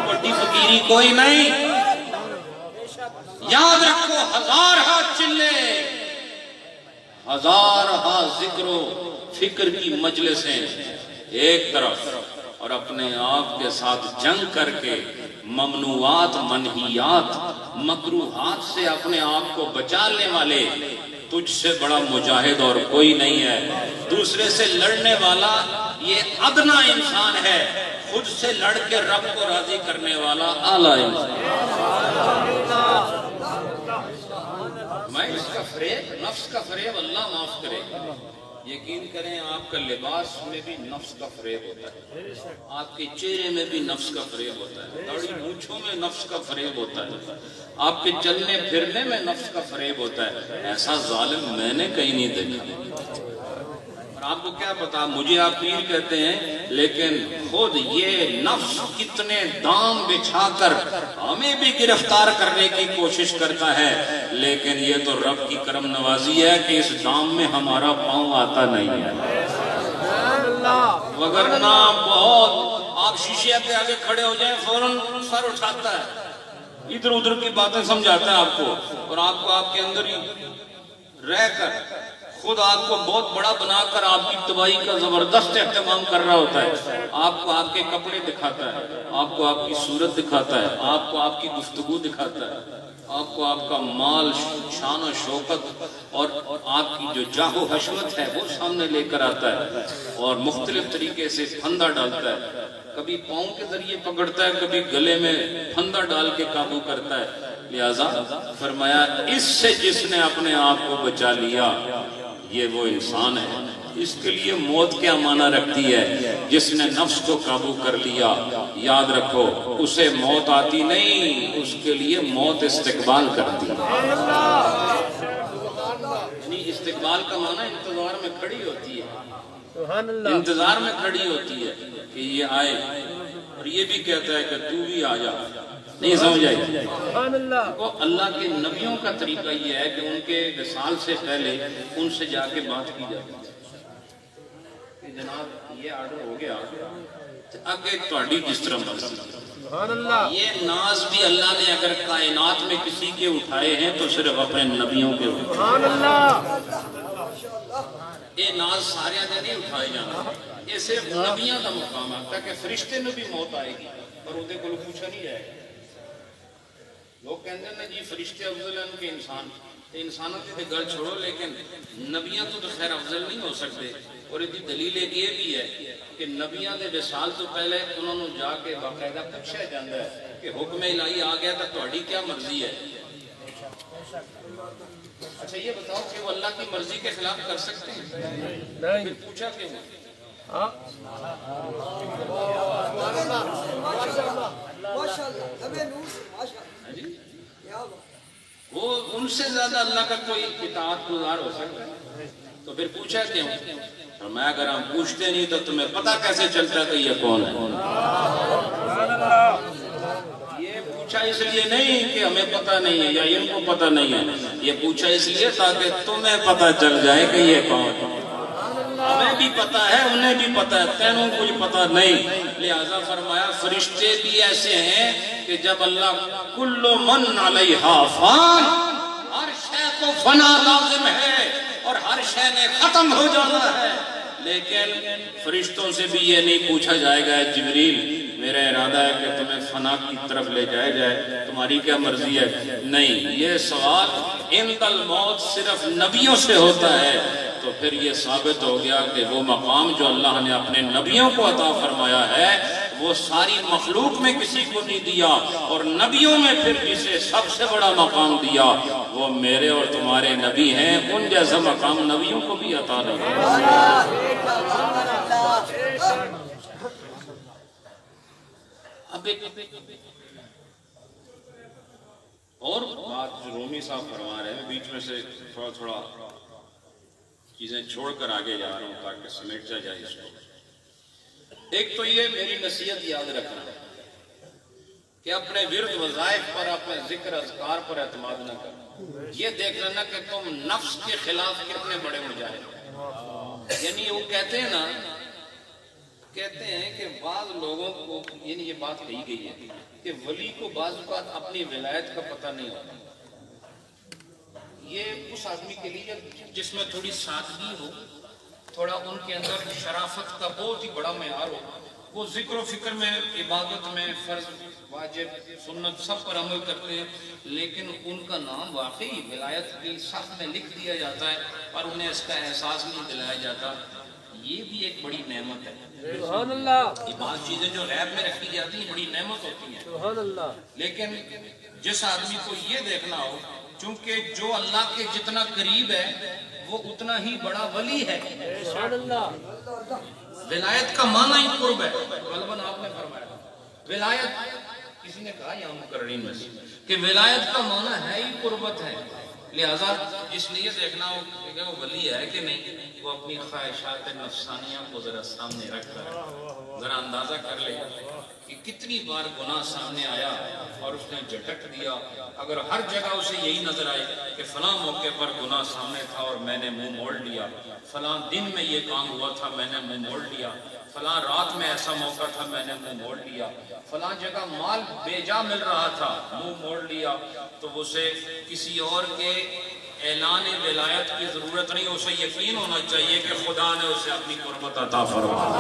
S1: بڑی فقیری کوئی نہیں یاد رکھو 1000 ہاتھ چلے 1000 ہاتھ ذکر و فکر کی مجلسیں ایک طرف اور اپنے آپ کے ساتھ جنگ کر کے ممنوعات منہیات مکروہات سے اپنے آپ کو بچانے والے تجھ سے بڑا مجاہد اور کوئی نہیں ہے دوسرے سے لڑنے والا یہ ادنا انسان ہے خود سے لڑ کے رب کو راضی کرنے والا اعلیٰ انسان میں اس کا فریب نفس کا فریب اللہ معاف کرے یقین کریں آپ کا لباس میں بھی نفس کا فریب ہوتا ہے آپ کے چہرے میں بھی نفس کا فریب ہوتا ہے داڑھی مونچھوں میں نفس کا فریب ہوتا ہے آپ کے چلنے پھرنے میں نفس کا فریب ہوتا ہے ایسا ظالم میں نے کہیں نہیں دیکھا اور آپ کو کیا پتا مجھے آپ پیر کہتے ہیں لیکن خود یہ نفس کتنے دام بچھا کر ہمیں بھی گرفتار کرنے کی کوشش کرتا ہے لیکن یہ تو رب کی کرم نوازی ہے کہ اس دام میں ہمارا پاؤں آتا نہیں ہے وگرنہ بہت آپ شیشے کے آگے کھڑے ہو جائیں فوراً سر اٹھاتا ہے ادھر ادھر کی باتیں سمجھاتا ہے آپ کو اور آپ کو آپ کے اندر ہی رہ کر خود آپ کو بہت بڑا بنا کر آپ کی تباہی کا زبردست اہتمام کر رہا ہوتا ہے آپ کو آپ کے کپڑے دکھاتا ہے آپ کو آپ کی صورت دکھاتا ہے آپ کو آپ کی گفتگو دکھاتا ہے آپ کو آپ کا مال شان و شوکت اور آپ کی جو جاہ و حشمت ہے وہ سامنے لے کر آتا ہے اور مختلف طریقے سے پھندا ڈالتا ہے کبھی پاؤں کے ذریعے پکڑتا ہے کبھی گلے میں پھندا ڈال کے قابو کرتا ہے لہذا فرمایا اس سے جس نے اپنے آپ کو بچا لیا یہ وہ انسان ہے اس کے لیے موت کیا معنی رکھتی ہے جس نے نفس کو قابو کر لیا یاد رکھو اسے موت آتی نہیں اس کے لیے موت استقبال کرتی ہے یعنی استقبال کا معنی انتظار میں کھڑی ہوتی ہے انتظار میں کھڑی ہوتی ہے کہ یہ آئے اور یہ بھی کہتا ہے کہ تو بھی آ جا نہیں سمجھ آئی وہ اللہ کے نبیوں کا طریقہ یہ ہے کہ ان کے وصال سے پہلے ان سے جا کے بات کی جاتی ہے کہ جناب یہ آرڈر ہو گیا آگے تہاڈی جس طرح مرضی یہ ناز بھی اللہ نے اگر کائنات میں کسی کے اٹھائے ہیں تو صرف اپنے نبیوں کے اٹھائے یہ ناز سارے نے نہیں اٹھائے جانا یہ صرف نبیوں کا مقام آتا ہے کہ فرشتے میں بھی موت آئے گی اور وہ کو پوچھا نہیں جائے گا لوگ کہتے ہیں نا جی فرشتے افضل ہیں کہ انسان، انسانوں کی گل چھوڑو لیکن نبیاں تو خیر افضل نہیں ہو سکتے. اور یہ دلیل ایک یہ بھی ہے کہ نبیاں دے وصال تو پہلے انہوں نے جا کے باقاعدہ پوچھا جاتا ہے کہ حکم الہی آ گیا تو تہاڈی کیا مرضی ہے. اچھا یہ بتاؤ کہ وہ اللہ کی مرضی کے خلاف کر سکتے ہیں؟
S2: نہیں.
S1: پوچھا کیوں؟
S2: ہاں
S1: وہ ان سے زیادہ اللہ کا کوئی اطاعت گزار ہو سکتا ہے تو پھر پوچھا کیوں؟ فرمایا اگر ہم پوچھتے نہیں تو تمہیں پتہ کیسے چلتا کہ یہ کون ہے؟ یہ پوچھا اس لیے نہیں کہ ہمیں پتہ نہیں ہے یا ان کو پتہ نہیں ہے، یہ پوچھا اس لیے تاکہ تمہیں پتہ چل جائے کہ یہ کون ہے. ہمیں بھی پتہ ہے انہیں بھی پتہ ہے، تینوں کچھ پتہ نہیں. لہذا فرمایا فرشتے بھی ایسے ہیں کہ جب اللہ کل من علیہا فان، ہر شے کو فنا لازم ہے اور ہر شے نے ختم ہو جانا ہے، لیکن فرشتوں سے بھی یہ نہیں پوچھا جائے گا جبریل میرا ارادہ ہے کہ تمہیں فنا کی طرف لے جائے جائے، تمہاری کیا مرضی ہے؟ نہیں. یہ سوال عند الموت صرف نبیوں سے ہوتا ہے. تو پھر یہ ثابت ہو گیا کہ وہ مقام جو اللہ نے اپنے نبیوں کو عطا فرمایا ہے وہ ساری مخلوق میں کسی کو نہیں دیا، اور نبیوں میں پھر جسے سب سے بڑا مقام دیا وہ میرے اور تمہارے نبی ہیں. ان جیسا مقام نبیوں کو بھی عطا نہیں. اب ایک اور بات جو رومی صاحب فرما رہے ہیں، بیچ میں سے تھوڑا چیزیں چھوڑ کر آگے جا رہا ہوں تاکہ سمیٹا جائے اس کو. ایک تو یہ میری نصیحت یاد رکھنا کہ اپنے ورد وظائف پر، اپنے ذکر اذکار پر اعتماد نہ کرو. یہ دیکھ لینا کہ تم نفس کے خلاف کتنے بڑے مجاہد ہو. یعنی وہ کہتے ہیں کہ بعض لوگوں کو، یعنی یہ بات کہی گئی ہے کہ ولی کو بعض اوقات اپنی ولایت کا پتہ نہیں ہوتا. یہ اس آدمی کے لیے جس میں تھوڑی سادگی ہو، تھوڑا ان کے اندر شرافت کا بہت ہی بڑا معیار ہو، وہ ذکر و فکر میں، عبادت میں، فرض واجب سنت سب پر عمل کرتے ہیں، لیکن ان کا نام واقعی ولایت کی صف میں لکھ دیا جاتا ہے اور انہیں اس کا احساس نہیں دلایا جاتا. یہ بھی ایک بڑی نعمت ہے.
S2: سبحان اللہ.
S1: یہ بعض چیزیں جو غیب میں رکھی جاتی ہیں بڑی نعمت ہوتی ہیں.
S2: سبحان اللہ.
S1: لیکن جس آدمی کو یہ دیکھنا ہو چونکہ جو اللہ کے جتنا قریب ہے وہ اتنا ہی بڑا ولی ہے.
S2: سبحان اللہ.
S1: ولایت کا معنی ہی قرب ہے. غالباً آپ نے فرمایا ولایت، کسی نے کہا یہاں مقررین میں سے کہ ولایت کا معنی ہے ہی قربت ہے. لہذا اس لیے دیکھنا ہو کہ وہ ولی ہے کہ نہیں، وہ اپنی خواہشات نفسانیہ کو ذرا سامنے رکھ کر ذرا اندازہ کر لے کہ کتنی بار گناہ سامنے آیا اور اس نے جھٹک دیا. اگر ہر جگہ اسے یہی نظر آئے کہ فلاں موقع پر گناہ سامنے تھا اور میں نے منہ موڑ لیا، فلاں دن میں یہ کام ہوا تھا میں نے منہ موڑ لیا، فلاں رات میں ایسا موقع تھا میں نے منہ موڑ لیا، فلاں جگہ مال بے جا مل رہا تھا منہ موڑ لیا، تو اسے کسی اور کے اعلان ولایت کی ضرورت نہیں. اسے یقین ہونا چاہیے کہ خدا نے اسے اپنی قربت عطا فرمائی.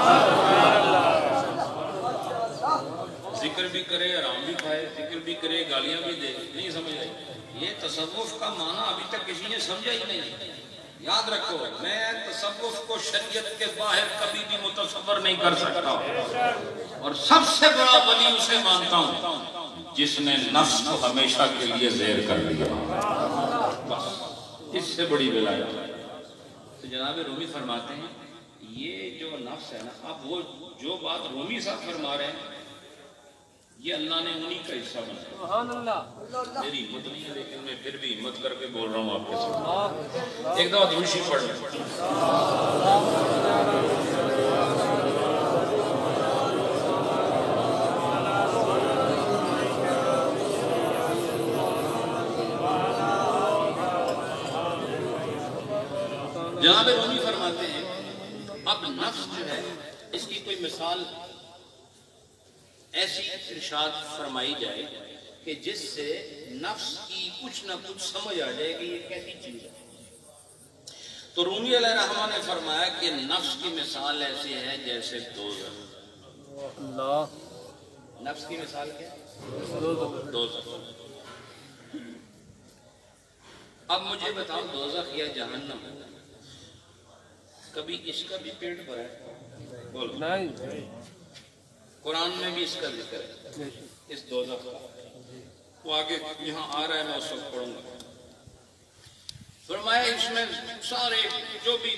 S1: ذکر بھی کرے، آرام بھی کھائے، ذکر بھی کرے، گالیاں بھی دے، نہیں سمجھ آئی. یہ تصوف کا معنی ابھی تک کسی نے سمجھا ہی نہیں. یاد رکھو میں تصوف کو شریعت کے باہر کبھی بھی متصور نہیں کر سکتا، اور سب سے بڑا ولی اسے مانتا ہوں جس نے نفس کو ہمیشہ کے لیے زیر کر لیا. بس اس سے بڑی ولایت. تو جناب رومی فرماتے ہیں یہ جو نفس ہے نا، اب وہ جو بات رومی صاحب فرما رہے ہیں یہ اللہ نے انہی کا حصہ بنا.
S2: سبحان اللہ.
S1: میری ہمت نہیں ہے لیکن میں پھر بھی ہمت کر کے بول رہا ہوں آپ کے ساتھ. ایک دفعہ درود شریف پڑھ لیں. جناب رومی فرماتے ہیں اب نفس جو ہے اس کی کوئی مثال ایسی ارشاد فرمائی جائے کہ جس سے نفس کی کچھ نہ کچھ سمجھ آ جائے کہ یہ کیسی چیز ہے. تو رومی علیہ الرحمہ نے فرمایا کہ نفس کی مثال ایسی ہے جیسے دوزخ.
S2: اللہ.
S1: نفس کی مثال کیا؟ دوزخ. اب مجھے بتاؤ دوزخ یا جہنم کبھی اس کا بھی پیٹ بھرا ہے؟ بولو
S2: نہیں
S1: قرآن میں بھی اس کا ذکر ہے اس دوزخ کا، وہ آگے یہاں آ رہا ہے، میں اس وقت پڑھوں گا۔ فرمایا اس میں سارے جو بھی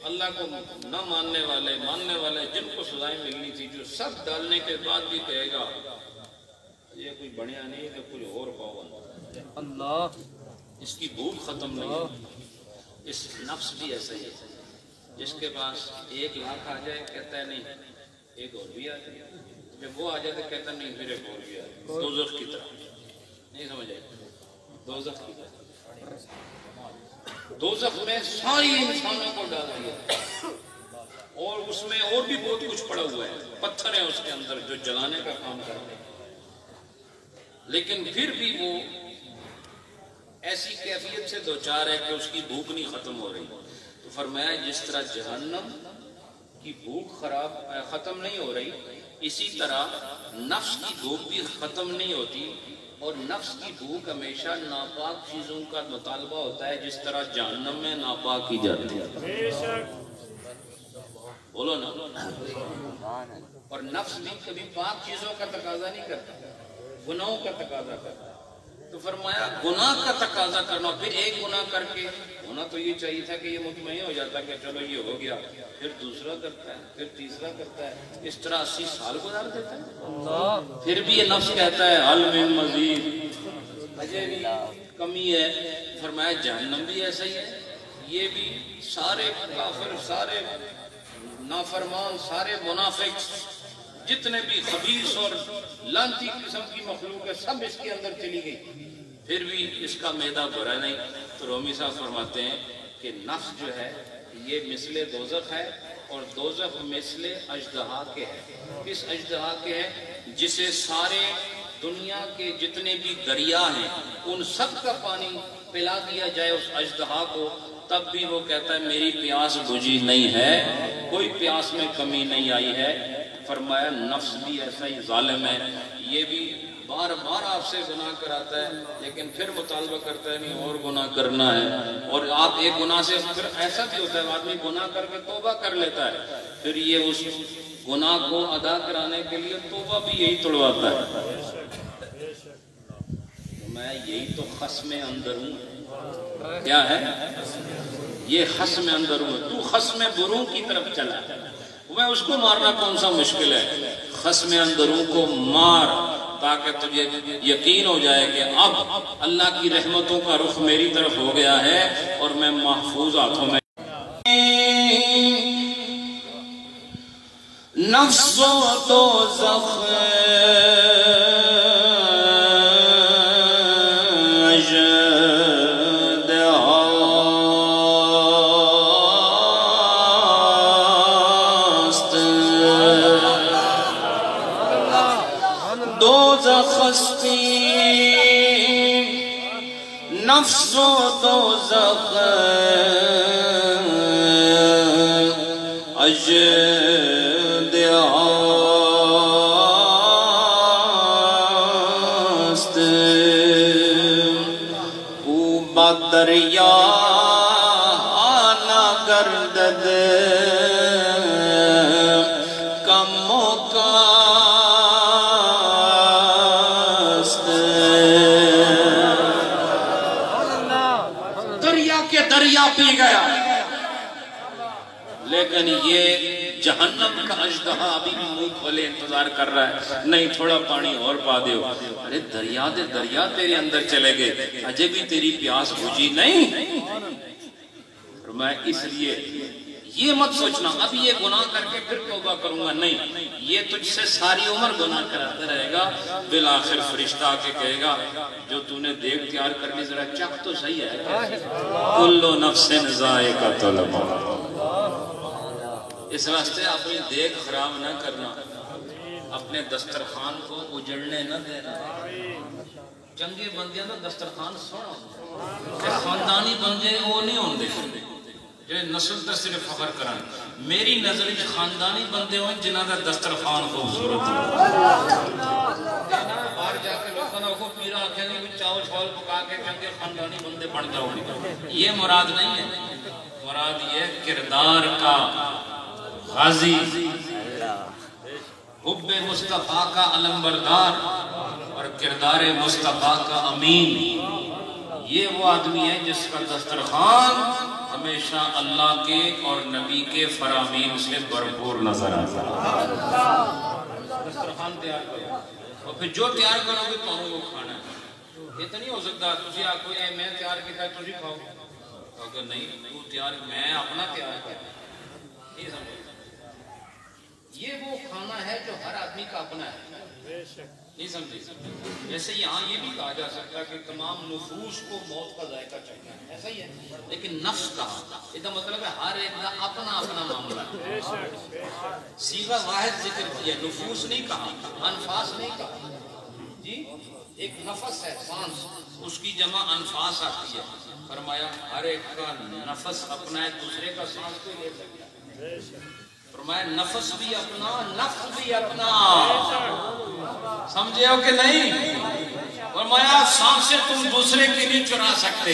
S1: اللہ کو نہ ماننے والے جن کو سزائیں ملنی تھی جو سب ڈالنے کے بعد بھی کہے گا یہ کوئی بڑھیا نہیں ہے، کچھ اور پاؤ،
S2: اللہ
S1: اس کی بھوک ختم نہیں ہے۔ اس نفس بھی ایسا ہی ہے، جس کے پاس 1,00,000 آ جائے کہتا ہے نہیں ایک اور بھی آ جائے، جب وہ آ جائے تو کہتا نہیں پھر ایک اور بھی آ جائے، دوزخ کی طرح، نہیں سمجھ آئے؟ دوزخ کی طرح دوزخ میں ساری انسانوں کو ڈال دیا، اور اس میں اور بھی بہت کچھ پڑا ہوا ہے، پتھر ہیں اس کے اندر جو جلانے کا کام کرتے ہیں، لیکن پھر بھی وہ ایسی کیفیت سے دوچار ہے کہ اس کی بھوک نہیں ختم ہو رہی۔ تو فرمایا جس طرح جہنم کی بھوک ختم نہیں ہو رہی، اسی طرح نفس کی بھوک بھی ختم نہیں ہوتی، اور نفس کی بھوک ہمیشہ ناپاک چیزوں کا مطالبہ ہوتا ہے، جس طرح جہنم میں ناپاک کی جاتی ہے۔ بولو نا۔ اور نفس بھی کبھی پاک چیزوں کا تقاضا نہیں کرتا، گناہوں کا تقاضا کرتا ہے۔ تو فرمایا گناہ کا تقاضا کرنا، پھر ایک گناہ کر کے ہونا تو یہ چاہیے تھا کہ یہ مطمئن ہو جاتا کہ چلو یہ ہو گیا، پھر دوسرا کرتا ہے، پھر تیسرا کرتا ہے، اس طرح 80 سال گزار دیتا ہے، پھر بھی یہ نفس کہتا ہے حل من مزید، مجھے بھی کمی ہے۔ فرمایا جہنم بھی ایسا ہی ہے، یہ بھی سارے کافر، سارے نافرمان، سارے منافق، جتنے بھی خبیث اور لعنتی قسم کی مخلوق ہے سب اس کے اندر چلی گئی، پھر بھی اس کا معدہ بھرا نہیں۔ تو رومی صاحب فرماتے ہیں کہ نفس جو ہے یہ مثل دوزخ ہے، اور دوزخ مثل اژدہا کے ہے۔ کس اژدہا کے ہے؟ جسے سارے دنیا کے جتنے بھی دریا ہیں ان سب کا پانی پلا دیا جائے اس اژدہا کو، تب بھی وہ کہتا ہے میری پیاس بجھی نہیں ہے، کوئی پیاس میں کمی نہیں آئی ہے۔ فرمایا نفس بھی ایسا ہی ظالم ہے، یہ بھی بار بار آپ سے گناہ کراتا ہے، لیکن پھر مطالبہ کرتا ہے نہیں اور گناہ کرنا ہے، اور آپ ایک گناہ سے پھر ایسا بھی ہوتا ہے آدمی گناہ کر کے توبہ کر لیتا ہے، پھر یہ اس گناہ کو ادا کرانے کے لیے توبہ بھی یہی توڑواتا ہے۔ میں یہی تو خصم اندر ہوں، کیا ہے یہ خصم اندر ہوں، تو خصم بروں کی طرف چلا، میں اس کو مارنا کون سا مشکل ہے؟ خصم اندروں کو مار تاکہ تجھے یقین ہو جائے کہ اب اللہ کی رحمتوں کا رخ میری طرف ہو گیا ہے اور میں محفوظ ہاتھوں میں۔ نفس و دوزخ نفس و دوزخ اژدہاست، او بدریا نہ گردد کم و کاست، دریا پی گیا، لیکن یہ جہنم کا اژدہا ابھی بھی منہ کھولے انتظار کر رہا ہے، نہیں تھوڑا پانی اور پا دیو۔ ارے دریا دے دریا تیرے اندر چلے گئے، اجے بھی تیری پیاس بجھی نہیں۔ اور میں اس لیے یہ مت سوچنا اب یہ گناہ کر کے پھر توبہ کروں گا، نہیں، یہ تجھ سے ساری عمر گناہ کراتا رہے گا، بالآخر فرشتہ آ کے کہے گا جو تو نے دیکھ تیار کر لی ذرا چکھ تو صحیح ہے، کل نفس ذائقۃ الموت۔ اس واسطے اپنی دیکھ خراب نہ کرنا، اپنے دسترخوان کو اجڑنے نہ دینا۔ چنگے بندیاں دا دسترخوان سونا، خاندانی بندے وہ نہیں ہوندے جو نسل تے صرف فخر کران۔ میری نظر وچ خاندانی بندے ہوئے جنہاں دا دسترخوان خوبصورت ہو، باہر جا کے لوگوں کو پیرا آخر نہیں چاول چھول پکا کے چنگے خاندانی بندے بن جاؤ گے، یہ مراد نہیں ہے۔ مراد یہ کردار کا غازی، حب مصطفیٰ کا علمبردار اور کردار مصطفیٰ کا امین، یہ وہ آدمی ہے جس کا دسترخوان ہمیشہ اللہ کے اور نبی کے فرامین سے بھرپور نظر آتا ہے۔ دسترخوان تیار کرو اور پھر جو تیار کرو گے تو وہ کھانا ہے۔ یہ تو نہیں ہو سکتا تجھے کوئی میں تیار کیا تجھے کھاؤ، اگر نہیں تو تیار میں اپنا تیار کرتا، یہ سمجھو۔ یہ وہ کھانا ہے جو ہر آدمی کا اپنا ہے، نہیں سمجھے؟ جیسے یہاں یہ بھی کہا جا سکتا ہے کہ تمام نفوس کو موت کا ذائقہ چاہیے، ایسا ہی ہے، لیکن نفس کا اس کا مطلب ہے ہر ایک کا اپنا اپنا معاملہ ہے۔ صیغہ واحد ذکر کیا، نفوس نہیں کہا، انفاس نہیں کہا، جی ایک نفس ہے سانس، اس کی جمع انفاس آتی ہے، فرمایا ہر ایک کا نفس اپنا ہے، دوسرے کا سانس کوئی لے سکتا ہے، فرمایا نفس بھی اپنا نفس بھی اپنا، سمجھے ہو کہ نہیں؟ فرمایا سانسیں تم دوسرے کی نہیں چرا سکتے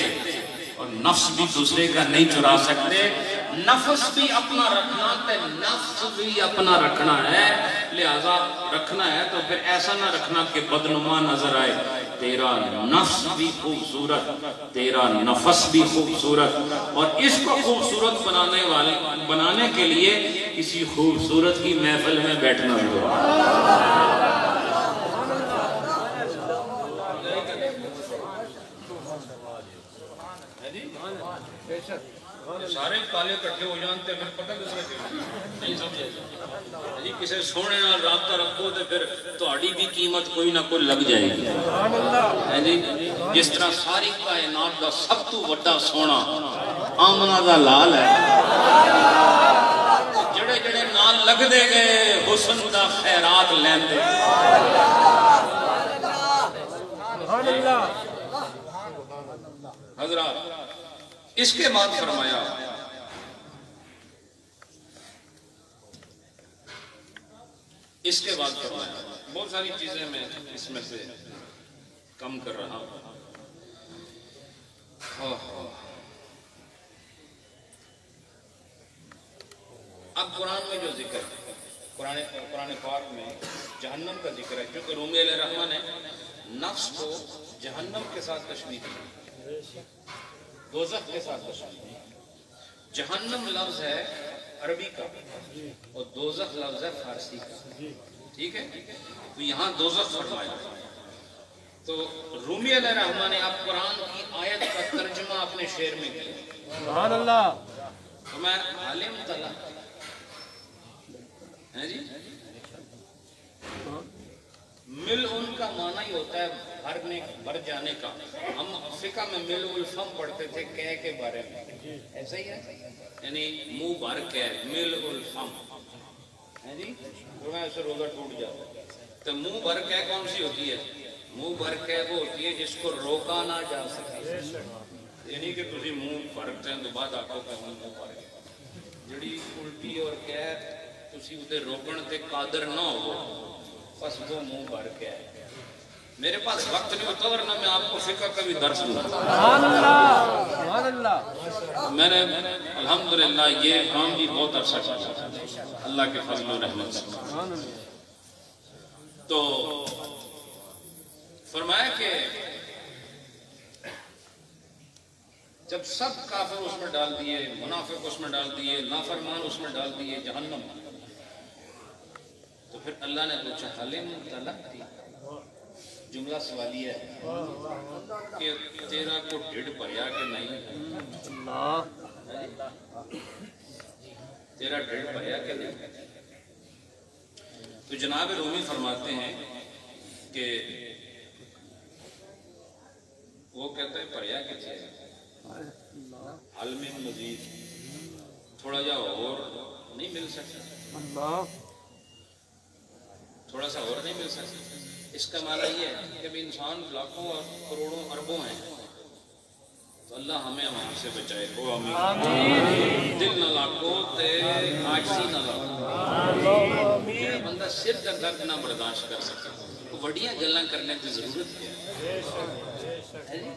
S1: اور نفس بھی دوسرے کا نہیں چرا سکتے، نفس بھی اپنا رکھنا ہے، نفس بھی اپنا رکھنا ہے، لہذا رکھنا ہے تو پھر ایسا نہ رکھنا کہ بدنما نظر آئے، تیرا نفس بھی خوبصورت، تیرا نفس بھی خوبصورت، اور اس کو خوبصورت بنانے کے لیے کسی خوبصورت کی محفل میں بیٹھنا ہوگا۔ سارے کالے کٹھے ہو جانتے پھر پتہ کس نے نہیں سمجھے جی، کسی سونے نال رابطہ رکھو تو پھر تہاڈی بھی قیمت کوئی نہ کوئی لگ جائے گی جی۔ جس طرح ساری کائنات دا سب تو بڑا سونا آمنہ دا لال ہے، جڑے جڑے نال لگ دے گئے حسن دا خیرات لیندے۔ حضرات اس کے بعد فرمایا بہت ساری چیزیں میں اس میں سے کم کر رہا ہوں۔ اب قرآن میں جو ذکر ہے، قرآن پاک میں جہنم کا ذکر ہے، کیونکہ رومی علیہ الرحمن نے نفس کو جہنم کے ساتھ تشبیہ کی، دوزخ کے ساتھ تشبیہ کی۔ جہنم لفظ ہے عربی کا اور دوزخ لفظ ہے فارسی کا، ٹھیک ہے؟ تو یہاں دوزخ فرمایا، تو رومی علیہ الرحمن نے اب قرآن کی آیت کا ترجمہ اپنے شعر میں کیا۔
S2: سبحان اللہ۔
S1: تو میں عالم تلا ہے جی، مل ان کا معنی ہی ہوتا ہے بھر جانے کا۔ ہم فقہ میں مل الفم پڑھتے تھے کہہ کے بارے میں، ایسا ہی ہے، یعنی منہ بھر کے مل الفم ہے جی، رونا ایسے روزہ ٹوٹ جاتا ہے۔ تو منہ بھر کے کون سی ہوتی ہے؟ منہ بھر کے وہ ہوتی ہے جس کو روکا نہ جا سکے، یعنی کہ تسی منہ بھرتے ہیں تو بعد آکو کہ منہ بھر کے جڑی الٹی اور کہہ تسی اسے روکن تے قادر نہ ہو، بس وہ منہ بھر کے ہے۔ میرے پاس وقت نہیں ہوتا ورنہ میں آپ کو فقہ کا بھی درس دوں۔
S2: سبحان اللہ، سبحان اللہ۔
S1: میں نے الحمدللہ یہ کام بھی بہت عرصہ کیا اللہ کے فضل و رحمت سے۔ تو فرمایا کہ جب سب کافر اس میں ڈال دیے، منافق اس میں ڈال دیے، نافرمان اس میں ڈال دیے جہنم، تو پھر اللہ نے پوچھا حلیم تلقی، جملہ سوالیہ ہے کہ تیرا کو ڈھڑ پڑیا کہ نہیں، تیرا ڈھڑ پڑیا کہ نہیں؟ تو جناب رومی فرماتے ہیں کہ وہ کہتے ہیں پڑیا کہ چاہیے حل میں مزید تھوڑا جا اور نہیں مل سکتا، تھوڑا سا اور نہیں مل سکتا۔ اس کا معنی یہ ہے کہ انسان لاکھوں اور کروڑوں اربوں ہیں، تو اللہ ہمیں وہاں سے بچائے کو آمین۔ دل نہ لاکھو تے عاجزی نہ لاکھو، بندہ سر کا درد نہ برداشت کر سکے، وڈیاں گلاں کرنے کی ضرورت ہے جی؟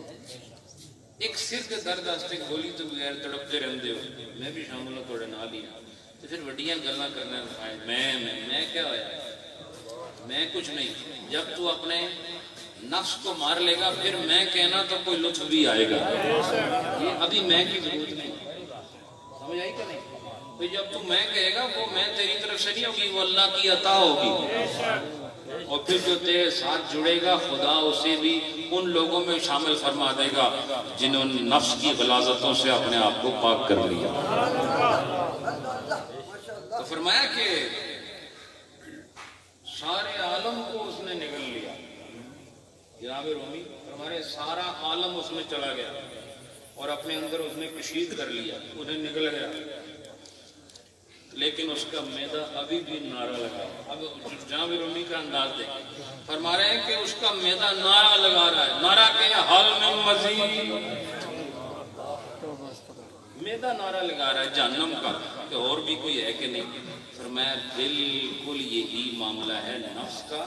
S1: ایک سر کے درد واسطے گولی تو بغیر تڑپتے رہتے ہو، میں بھی شامل ہوں تھوڑے نال ہی، تو پھر وڈیاں گلاں کرنا میں کیا ہویا؟ میں کچھ نہیں۔ جب تو اپنے نفس کو مار لے گا پھر میں کہنا تو کوئی لطف بھی آئے گا، یہ ابھی میں کی ضرورت نہیں، سمجھ آئی کہ نہیں؟ تو جب تو میں کہے گا وہ میں تیری طرف سے نہیں ہوگی، وہ اللہ کی عطا ہوگی، اور پھر جو تیرے ساتھ جڑے گا خدا اسے بھی ان لوگوں میں شامل فرما دے گا جنہوں نے نفس کی غلاظتوں سے اپنے آپ کو پاک کر لیا۔ تو فرمایا کہ سارے عالم کو اس نے نگل لیا، جناب رومی فرمایا سارا عالم اس میں چلا گیا اور اپنے اندر اس نے کشید کر لیا، انہیں نگل گیا، لیکن اس کا معدہ ابھی بھی نعرہ لگا۔ اب جناب رومی کا انداز دیکھیں، فرما رہے ہیں کہ اس کا معدہ نعرہ لگا رہا ہے، نعرہ کہ حل من مزید، معدہ نعرہ لگا رہا ہے جہنم کا کہ اور بھی کوئی ہے کہ نہیں؟ فرمایا بالکل یہی معاملہ ہے نفس کا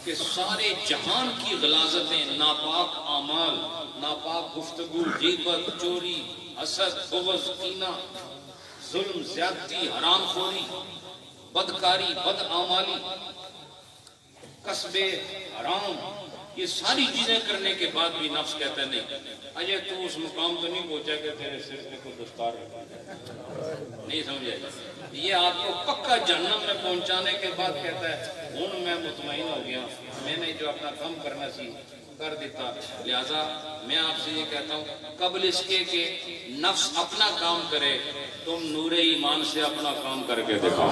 S1: کہ سارے جہان کی غلاظتیں، ناپاک اعمال، ناپاک گفتگو، غیبت، چوری، حسد، بغض، کینہ، ظلم، زیادتی، حرام خوری، بدکاری، بدعمالی، قصب حرام، یہ ساری چیزیں کرنے کے بعد بھی نفس کہتا ہے نہیں اجے تو اس مقام تو نہیں پہنچا کہ تیرے سر پہ کوئی دستار رکھا، نہیں سمجھے؟ یہ آپ کو پکا جہنم میں پہنچانے کے بعد کہتا ہے ہوں میں مطمئن ہو گیا، میں نے جو اپنا کام کرنا سی کر دیتا، لہذا میں آپ سے یہ کہتا ہوں قبل اس کے کہ نفس اپنا کام کرے تم نور ایمان سے اپنا کام کر کے دکھاؤ،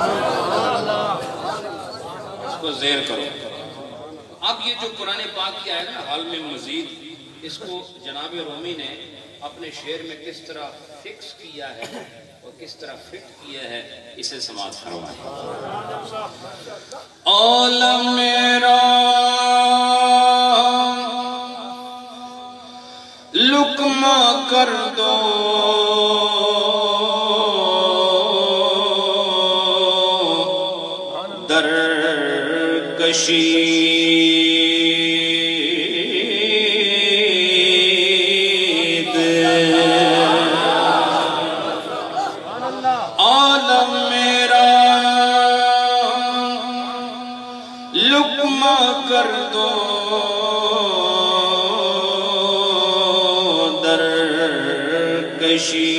S1: اس کو زیر کرو۔ اب یہ جو قرآن پاک کی آیت ہے حال میں مزید، اس کو جناب رومی نے اپنے شعر میں کس طرح فکس کیا ہے اور کس طرح فٹ کیا ہے، اسے سماعت فرمائیں۔ عالم میرا لقمہ کر دو در کشید، عالم میرا لقمہ کر دو در کشید،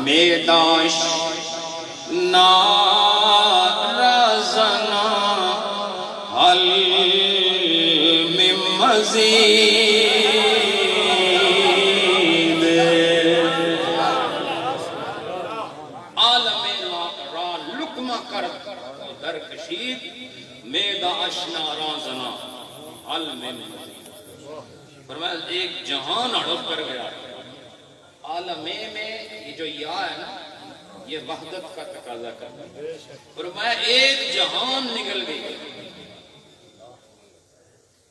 S1: میداش نعرہ زنا حل من مزید، عالم را لقمہ کر در کشید، میداش نعرہ زنا حل من مزید۔ فرمایا ایک جہان ہڑپ کر گیا، عالم میں یہ جو یا ہے نا یہ وحدت کا تقاضا کرتا ہے، فرمایا ایک جہان نکل گئی،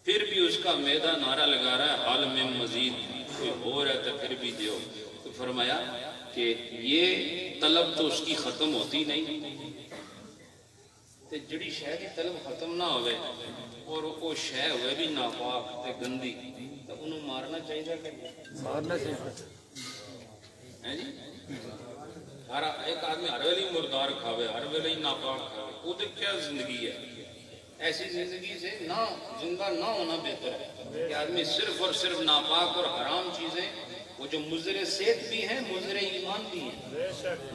S1: پھر بھی اس کا معدہ نعرہ لگا رہا ہے حال میں مزید کوئی ہو رہا ہے پھر بھی دیو۔ تو فرمایا کہ یہ طلب تو اس کی ختم ہوتی نہیں، تے جڑی شے دی طلب ختم نہ ہوئے اور وہ شے ہوئے بھی ناپاک تے گندی تو انہوں مارنا چاہیے کہ
S2: مارنا چاہیے
S1: ہے جی؟ ہر ایک آدمی ہر ویلے مردار کھاوے، ہر ویلے ناپاک کھاوے، وہ تو کیا زندگی ہے؟ ایسی زندگی سے نہ زندہ نہ ہونا بہتر ہے کہ آدمی صرف اور صرف ناپاک اور حرام چیزیں، وہ جو مضر صحت بھی ہیں مضر ایمان بھی ہیں،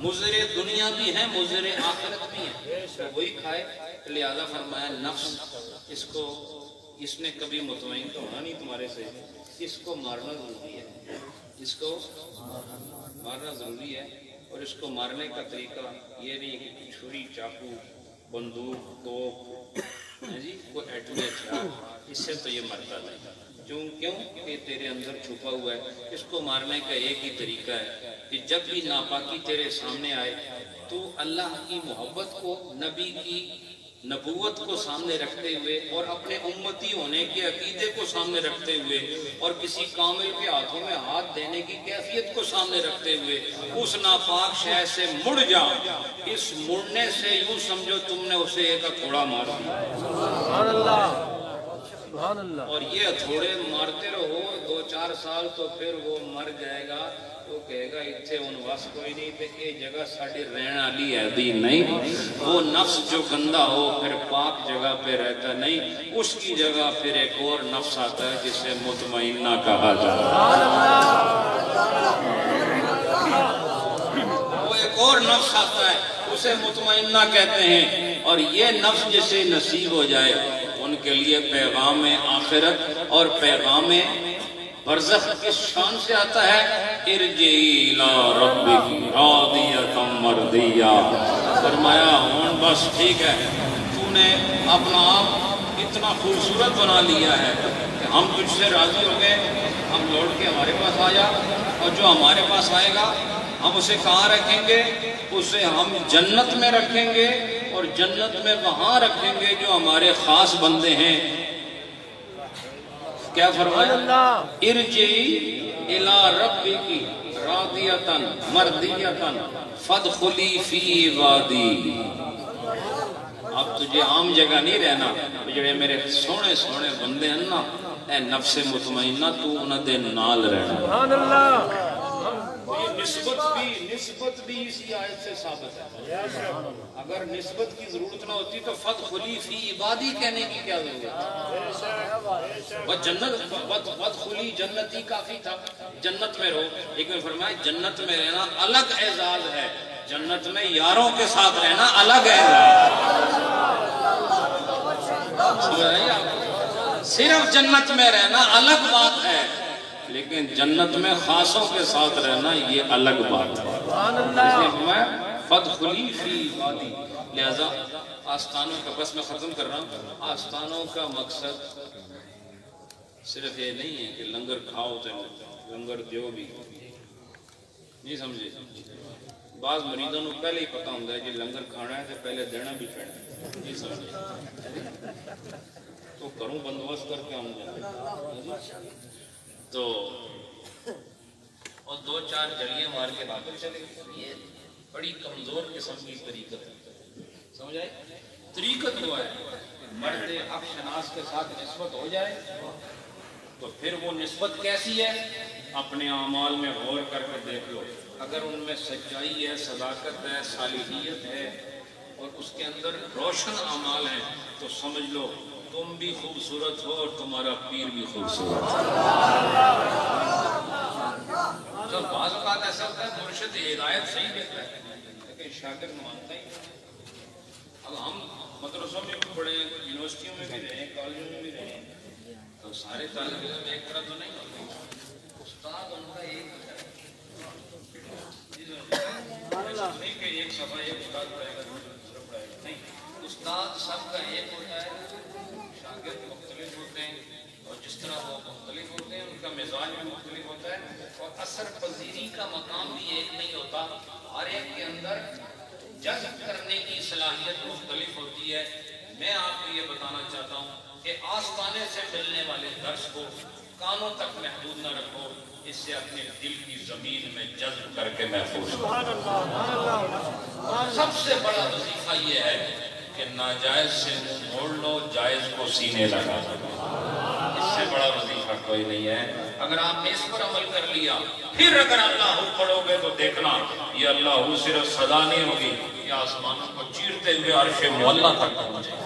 S1: مضر دنیا بھی ہیں مضر آخرت بھی ہیں، تو وہی کھائے۔ لہذا فرمایا نفس اس نے کبھی مطمئن تو ہونا نہیں تمہارے سے، اس کو مارنا ضروری ہے، اس کو مارنا ضروری ہے۔ اور اس کو مارنے کا طریقہ یہ نہیں کہ چھری، چاقو، بندوق، توپ، جی کوئی ایٹمی ہتھیار، اس سے تو یہ مرتا نہیں، کیوں کہ تیرے اندر چھپا ہوا ہے۔ اس کو مارنے کا ایک ہی طریقہ ہے کہ جب بھی ناپاکی تیرے سامنے آئے تو اللہ کی محبت کو، نبی کی نبوت کو سامنے رکھتے ہوئے اور اپنے امتی ہونے کے عقیدے کو سامنے رکھتے ہوئے اور کسی کامل کے ہاتھوں میں ہاتھ دینے کی کیفیت کو سامنے رکھتے ہوئے اس ناپاک شے سے مڑ جا، اس مڑنے سے یوں سمجھو تم نے اسے ایک ہتھوڑا مار دیا۔
S2: سبحان اللہ، سبحان اللہ۔
S1: اور یہ ہتھوڑے مارتے رہو 2-4 سال تو پھر وہ مر جائے گا، وہ کہے گا اتھے ان واس کوئی نہیں تے یہ جگہ ساڑی رہن علی ہے دی نہیں۔ وہ نفس جو گندہ ہو پھر پاک جگہ پہ رہتا نہیں، اس کی جگہ پھر ایک اور نفس آتا ہے جسے مطمئنہ کہا جاتا ہے۔ وہ ایک اور نفس آتا ہے اسے مطمئنہ کہتے ہیں، اور یہ نفس جسے نصیب ہو جائے ان کے لیے پیغام آخرت اور پیغام برزخ کس شان سے آتا ہے؟ ارجعی الی ربک راضیۃ مرضیہ۔ فرمایا ہون بس ٹھیک ہے، تو نے اپنا آپ اتنا خوبصورت بنا لیا ہے کہ ہم تجھ سے راضی ہو گئے، ہم لوٹ کے ہمارے پاس آ جا، اور جو ہمارے پاس آئے گا ہم اسے کہاں رکھیں گے؟ اسے ہم جنت میں رکھیں گے، اور جنت میں وہاں رکھیں گے جو ہمارے خاص بندے ہیں۔ کیا فرمایا؟ ارجعی الی ربک راضیۃ مرضیۃ فادخلی فی عبادی۔ اب تجھے عام جگہ نہیں رہنا، جڑے میرے سونے سونے بندے ہیں نا، اے نفس مطمئنہ تو انہاں دے نال رہنا۔
S2: سبحان اللہ۔
S1: نسبت بھی اسی آیت سے ثابت ہے۔ اگر نسبت کی ضرورت نہ ہوتی تو فادخلی فی عبادی کہنے کی کیا ضرورت ہے؟ فادخلی جنتی کافی تھا، جنت میں رہو، لیکن فرمایا جنت میں رہنا الگ اعزاز ہے، جنت میں یاروں کے ساتھ رہنا الگ اعزاز ہے۔ صرف جنت میں رہنا الگ بات ہے، لیکن جنت میں خاصوں کے ساتھ رہنا یہ الگ بات ہے۔ میں فادخلی فی عبادی، لہذا آستانوں کا، بس میں ختم کر رہا ہوں، آستانوں کا مقصد صرف یہ نہیں ہے کہ لنگر کھاؤ تو لنگر دیو بھی، نہیں سمجھے؟ بعض مریضوں کو پہلے ہی پتا ہوتا ہے کہ لنگر کھانا ہے تو پہلے دینا بھی پڑنا، نہیں سمجھے؟ تو کروں بندوبست کر کے آؤں تو اور 2-4 جڑیاں مار کے واپس چلے گئے۔ یہ بڑی کمزور قسم کی طریقت ہے، سمجھ آئے؟ طریقت ہوا ہے مرد حق شناس کے ساتھ نسبت ہو جائے تو پھر وہ نسبت کیسی ہے؟ اپنے اعمال میں غور کر کے دیکھ لو، اگر ان میں سچائی ہے، صداقت ہے، صالحیت ہے اور اس کے اندر روشن اعمال ہیں تو سمجھ لو تم بھی خوبصورت ہو اور تمہارا پیر بھی خوبصورت ہے۔ تو بعض اوقات ایسا ہوتا ہے مرشد ہدایت صحیح دیتا ہے لیکن شاگرد مانتا ہی نہیں۔ اب ہم مدرسوں میں بھی پڑھے ہیں، یونیورسٹیوں میں بھی رہے ہیں، کالجوں میں بھی رہے ہیں، تو سارے طالب علم ایک طرح تو نہیں ہوتے، استاد ان کا ایک ہوتا ہے، نہیں کہ ایک صفحہ ایک استاد پڑھے گا دوسرا پڑھائے گا، نہیں، استاد سب کا ایک ہوتا ہے، شاگرد مختلف ہوتے ہیں، اور جس طرح وہ مختلف ہوتے ہیں ان کا مزاج بھی مختلف ہوتا ہے، اور اثر پذیری کا مقام بھی ایک نہیں ہوتا، ہر ایک کے اندر جذب کرنے کی صلاحیت مختلف ہوتی ہے۔ میں آپ کو یہ بتانا چاہتا ہوں کہ آستانے سے ملنے والے درس کو کانوں تک محدود نہ رکھو، اس سے اپنے دل کی زمین میں جذب کر کے محفوظ کرو۔ سب سے بڑا وظیفہ یہ ہے کہ ناجائز سے منہ موڑ لو، جائز کو سینے لگا دو، اس سے بڑا وظیفہ کوئی نہیں ہے۔ اگر آپ نے اس پر عمل کر لیا، پھر اگر اللہ پڑھو گے تو دیکھنا یہ اللہ صرف صدا نہیں ہوگی، یہ آسمانوں کو چیرتے ہوئے عرش معلیٰ تک پہنچے گا۔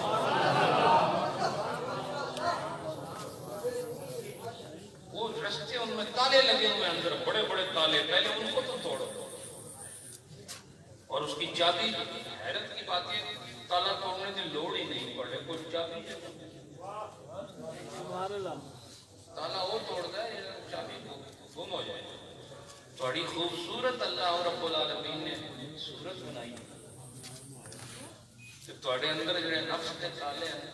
S1: وہ رستے ان میں تالے لگے ہوئے اندر، بڑے بڑے تالے، پہلے ان کو تو توڑو، اور اس کی چابی، حیرت کی بات ہے تالا توڑنے کی لوڑ ہی نہیں پڑے، کوئی چابی تالا وہ توڑتا ہے چابی گم ہو جائے۔ بڑی خوبصورت اللہ رب العالمین نے صورت بنائی کہ تواڈے اندر جڑے نفس کے تالے ہیں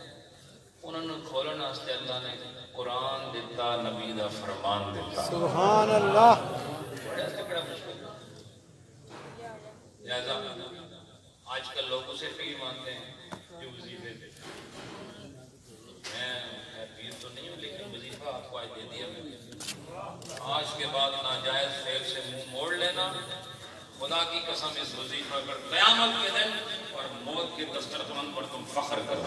S1: انہوں نے کھولن واسطے اللہ نے قرآن دیتا، نبی دا فرمان دیتا۔
S2: سبحان اللہ۔
S1: بڑا تکڑا مشکل، لہذا آج کل لوگ اسے پیر مانتے ہیں، جو وظیفے تھے میں پیر تو نہیں ہوں لیکن وظیفہ آپ کو آج دے دیا میں نے آج کے بعد ناجائز فعل سے منہ موڑ لینا خدا کی قسم اس وظیفہ پر قیامت کے دن اور موت کے دسترخوان پر تم فخر کرو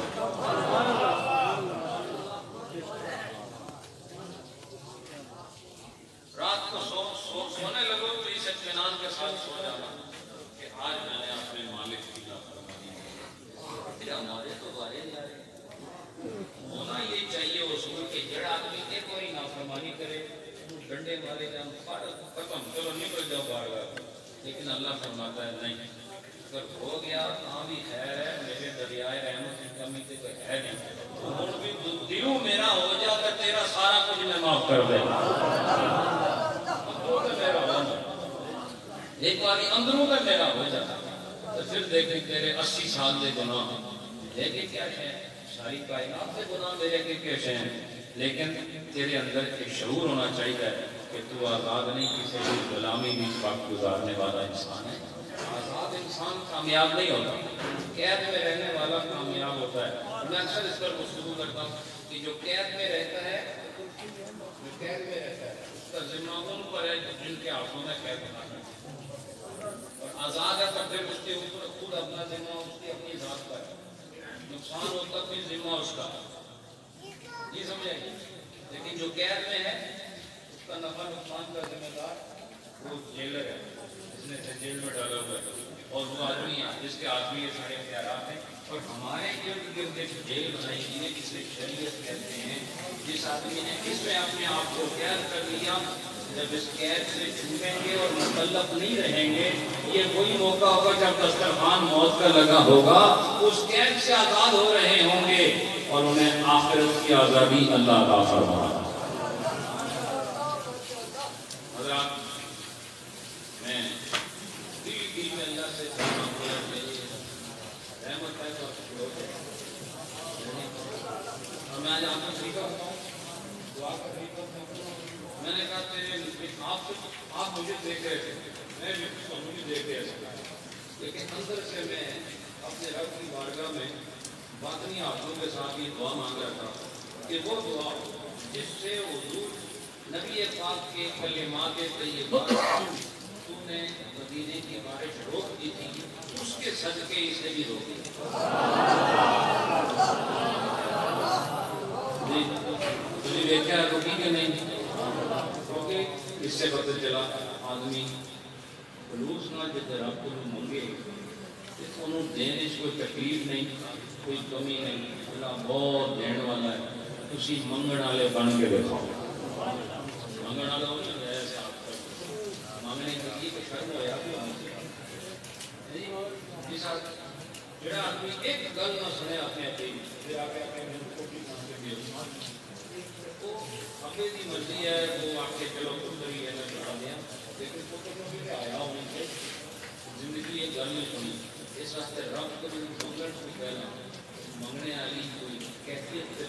S1: رات کو سونے لگو تو اس اطمینان کے ساتھ سو جانا کہ آج میں نے اپنے مالک کی نافرمانی کی ہمارے تو بارے نہیں آ رہے ہونا یہ چاہیے اصول کہ جڑا آدمی ایک کوئی نافرمانی کرے ڈنڈے مارے جان ختم چلو نکل جاؤ باہر لیکن اللہ فرماتا ہے نہیں اگر ہو گیا ہاں بھی خیر ہے میرے دریائے رحمت کی کمی سے کوئی ہے نہیں ہوں بھی دلوں میرا ہو جا کر تیرا سارا کچھ میں معاف کر دے ایک بار اندروں کا میرا ہو جاتا تو پھر دیکھیں تیرے 80 سال دے گناہ لیکن کیا ہے ساری کائنات سے گناہ میرے کے کیسے ہیں لیکن تیرے اندر ایک شعور ہونا چاہیے کہ تو آزاد نہیں کسی بھی غلامی بھی وقت گزارنے والا انسان ہے آزاد انسان کامیاب نہیں ہوتا قید میں رہنے والا کامیاب ہوتا ہے میں اکثر اس پر گفتگو کرتا ہوں کہ جو قید میں رہتا ہے اس کا ذمہ ان پر ہے جن کے ہاتھوں میں قید ہونا ہے اور آزاد ہے تو پھر اس کے اوپر خود اپنا ذمہ اس کی اپنی ذات پر ہے نقصان ہوتا بھی ذمہ اس کا نہیں سمجھے لیکن جو قید میں ہے اس کا نفع نقصان کا ذمہ دار وہ جیلر ہے جس نے جیل میں ڈالا ہوا ہے اور وہ آدمی ہے جس کے آدمی یہ سارے اختیارات ہیں اور ہمارے ارد گرد ایک جیل بنائی گئی ہے جسے شریعت کہتے ہیں جس آدمی نے اس میں اپنے آپ کو قید کر لیا جب اس قید سے چھوٹیں گے اور مکلف نہیں رہیں گے یہ وہی موقع ہوگا جب دسترخوان موت کا لگا ہوگا اس قید سے آزاد ہو رہے ہوں گے اور انہیں آخرت کی آزادی اللہ عطا فرمائے حضرات میں دل میں اللہ سے رحمت ہے تو اور میں آج آپ کو طریقہ بتاؤں دعا کا طریقہ میں نے کہا کہ آپ مجھے دیکھ رہے تھے میں مجھے دیکھ رہے تھے لیکن اندر سے میں اپنے رب کی بارگاہ میں باطنی ہاتھوں کے ساتھ یہ دعا مانگ رہا تھا کہ وہ دعا جس سے حضور نبی پاک کے کلمات طیبات تو نے مدینے کی بارش روک دی تھی اس کے صدقے اسے بھی روک دی تجھے دیکھا روکی کہ نہیں روکے اس سے پتہ چلا آدمی خلوص نہ جب رب کو منگے انہوں دینے سے کوئی تکلیف نہیں کوئی کمی نہیں اللہ بہت دینے والا ہے اسی منگن والے بن کے دیکھاؤ منگن والا ہو جائے ایسے آپ کا مانگنے کے لیے کہ شرم ہو یا جس جڑا آدمی ایک گل نہ سنے اپنے اپنی پھر آگے اپنے کو بھی مانگے بھی تو اپنے دی مرضی ہے وہ آپ کے چلو پتری ہے میں بتا دیا لیکن پتر کو بھی آیا ہونے سے زندگی ایک گل نہیں سنی اس واسطے رب کو بھی منگن سے پہلا منگنے والی کوئی کیفیت سے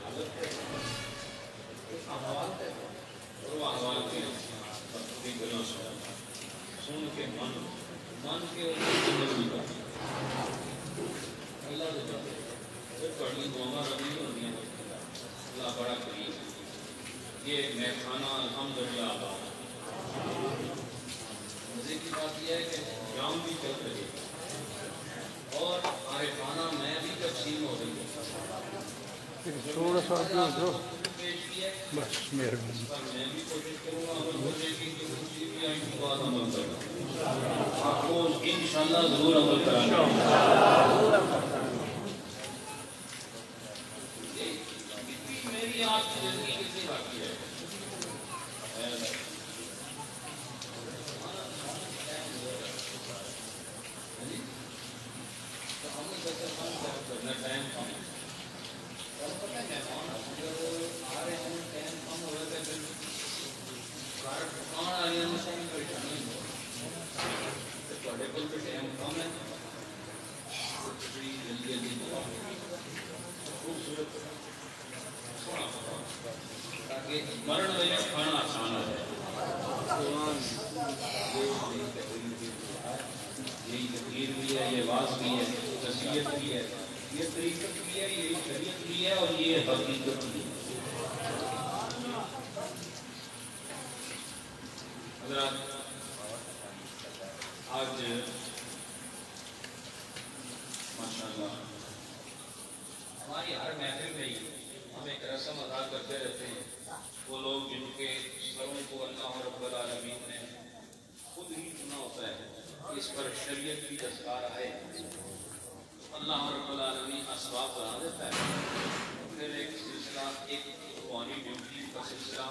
S1: حالت ہے احوال ہے اور وہ احوال کے اپنی گلوں سن کے من کے اوپر زندگی کا اللہ دیتا پھر پڑھنی دعا ربی ہوتی ہیں اللہ بڑا قریب یہ میں کھانا الحمدللہ آباد مزے کی بات یہ ہے کہ جام بھی چل رہی ہے اور عارفانہ میں بھی تقسیم ہو رہی ہے
S2: تھوڑا سا
S1: پیش کی ہے
S2: بس مہربانی
S1: میں بھی کوشش کروں گا عمل کرنے کی کہ خوشی بھی آئیں کی بات عمل کرنا آپ کو انشاءاللہ ضرور عمل کرانا میری آپ کی زندگی کتنی باقی ہے ٹائم کم پتہ ہے مہمان اگر آ رہے ہیں ٹائم کم ہو رہا ہے پھر پکان آ رہی ہے کوئی پریشانی نہیں تھوڑے کو ٹائم کم ہے جلدی جلدی خوبصورت تاکہ مرن وجہ کھانا آسان ہو جائے یہی تقریر بھی ہے یہ واز بھی ہے نصیحت بھی ہے یہ طریقت بھی ہے، یہ شریعت بھی ہے اور یہ حقیقت بھی ہے۔ حضرات آج ماشاءاللہ ہماری ہر محفل میں ہی ہم ایک رسم ادا کرتے رہتے ہیں، وہ لوگ جن کے سروں کو اللہ رب العالمین نے خود ہی چنا ہوتا ہے کہ اس پر شریعت کی دستار آئے، اللہ رب العالمین اسباب بنا دیتا ہے، پھر ایک سلسلہ، ایک روحانی ڈیوٹی کا سلسلہ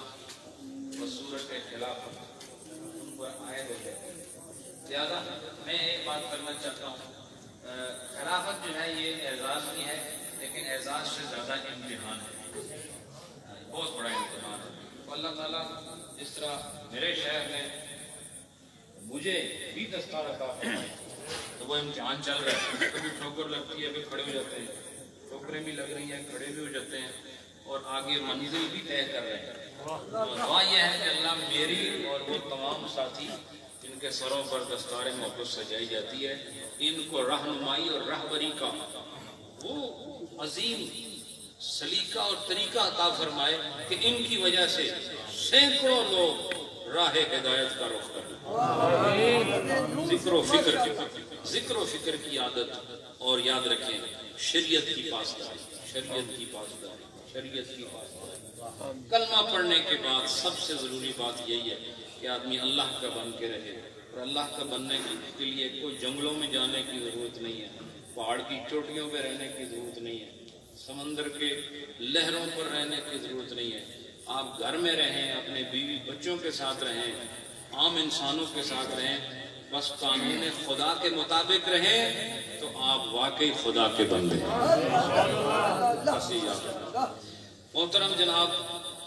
S1: بصورت خلافت ان پر عائد ہو جاتا ہے۔ لہٰذا میں ایک بات کرنا چاہتا ہوں، خلافت جو ہے یہ اعزاز نہیں ہے، لیکن اعزاز سے زیادہ امتحان ہے، بہت بڑا امتحان ہے۔ اللہ تعالیٰ جس طرح میرے شہر میں مجھے بھی دستار عطا فرمائی، تو وہ امتحان چل رہا ہے، کبھی ٹھوکر لگتی ہے، کبھی کھڑے ہو جاتے ہیں، ٹھوکریں بھی لگ رہی ہیں، کھڑے بھی ہو جاتے ہیں، اور آگے منزل بھی طے کر رہے ہیں۔ دعا یہ ہے کہ اللہ میری اور وہ تمام ساتھی جن کے سروں پر دستار محبت سجائی جاتی ہے، ان کو رہنمائی اور رہبری کا وہ عظیم سلیقہ اور طریقہ عطا فرمائے کہ ان کی وجہ سے سینکڑوں لوگ راہ ہدایت کا رخ کریں۔ ذکر و فکر کی عادت، اور یاد رکھیں شریعت کی پاسداری، شریعت کی پاسداری، شریعت کی پاسداری۔ کلمہ پڑھنے کے بعد سب سے ضروری بات یہی ہے کہ آدمی اللہ کا بن کے رہے، اور اللہ کا بننے کے لیے کوئی جنگلوں میں جانے کی ضرورت نہیں ہے، پہاڑ کی چوٹیوں پہ رہنے کی ضرورت نہیں ہے، سمندر کے لہروں پر رہنے کی ضرورت نہیں ہے۔ آپ گھر میں رہیں، اپنے بیوی بچوں کے ساتھ رہیں، عام انسانوں کے ساتھ رہیں، بس قانون خدا کے مطابق رہیں تو آپ واقعی خدا کے بندے ہیں۔ محترم جناب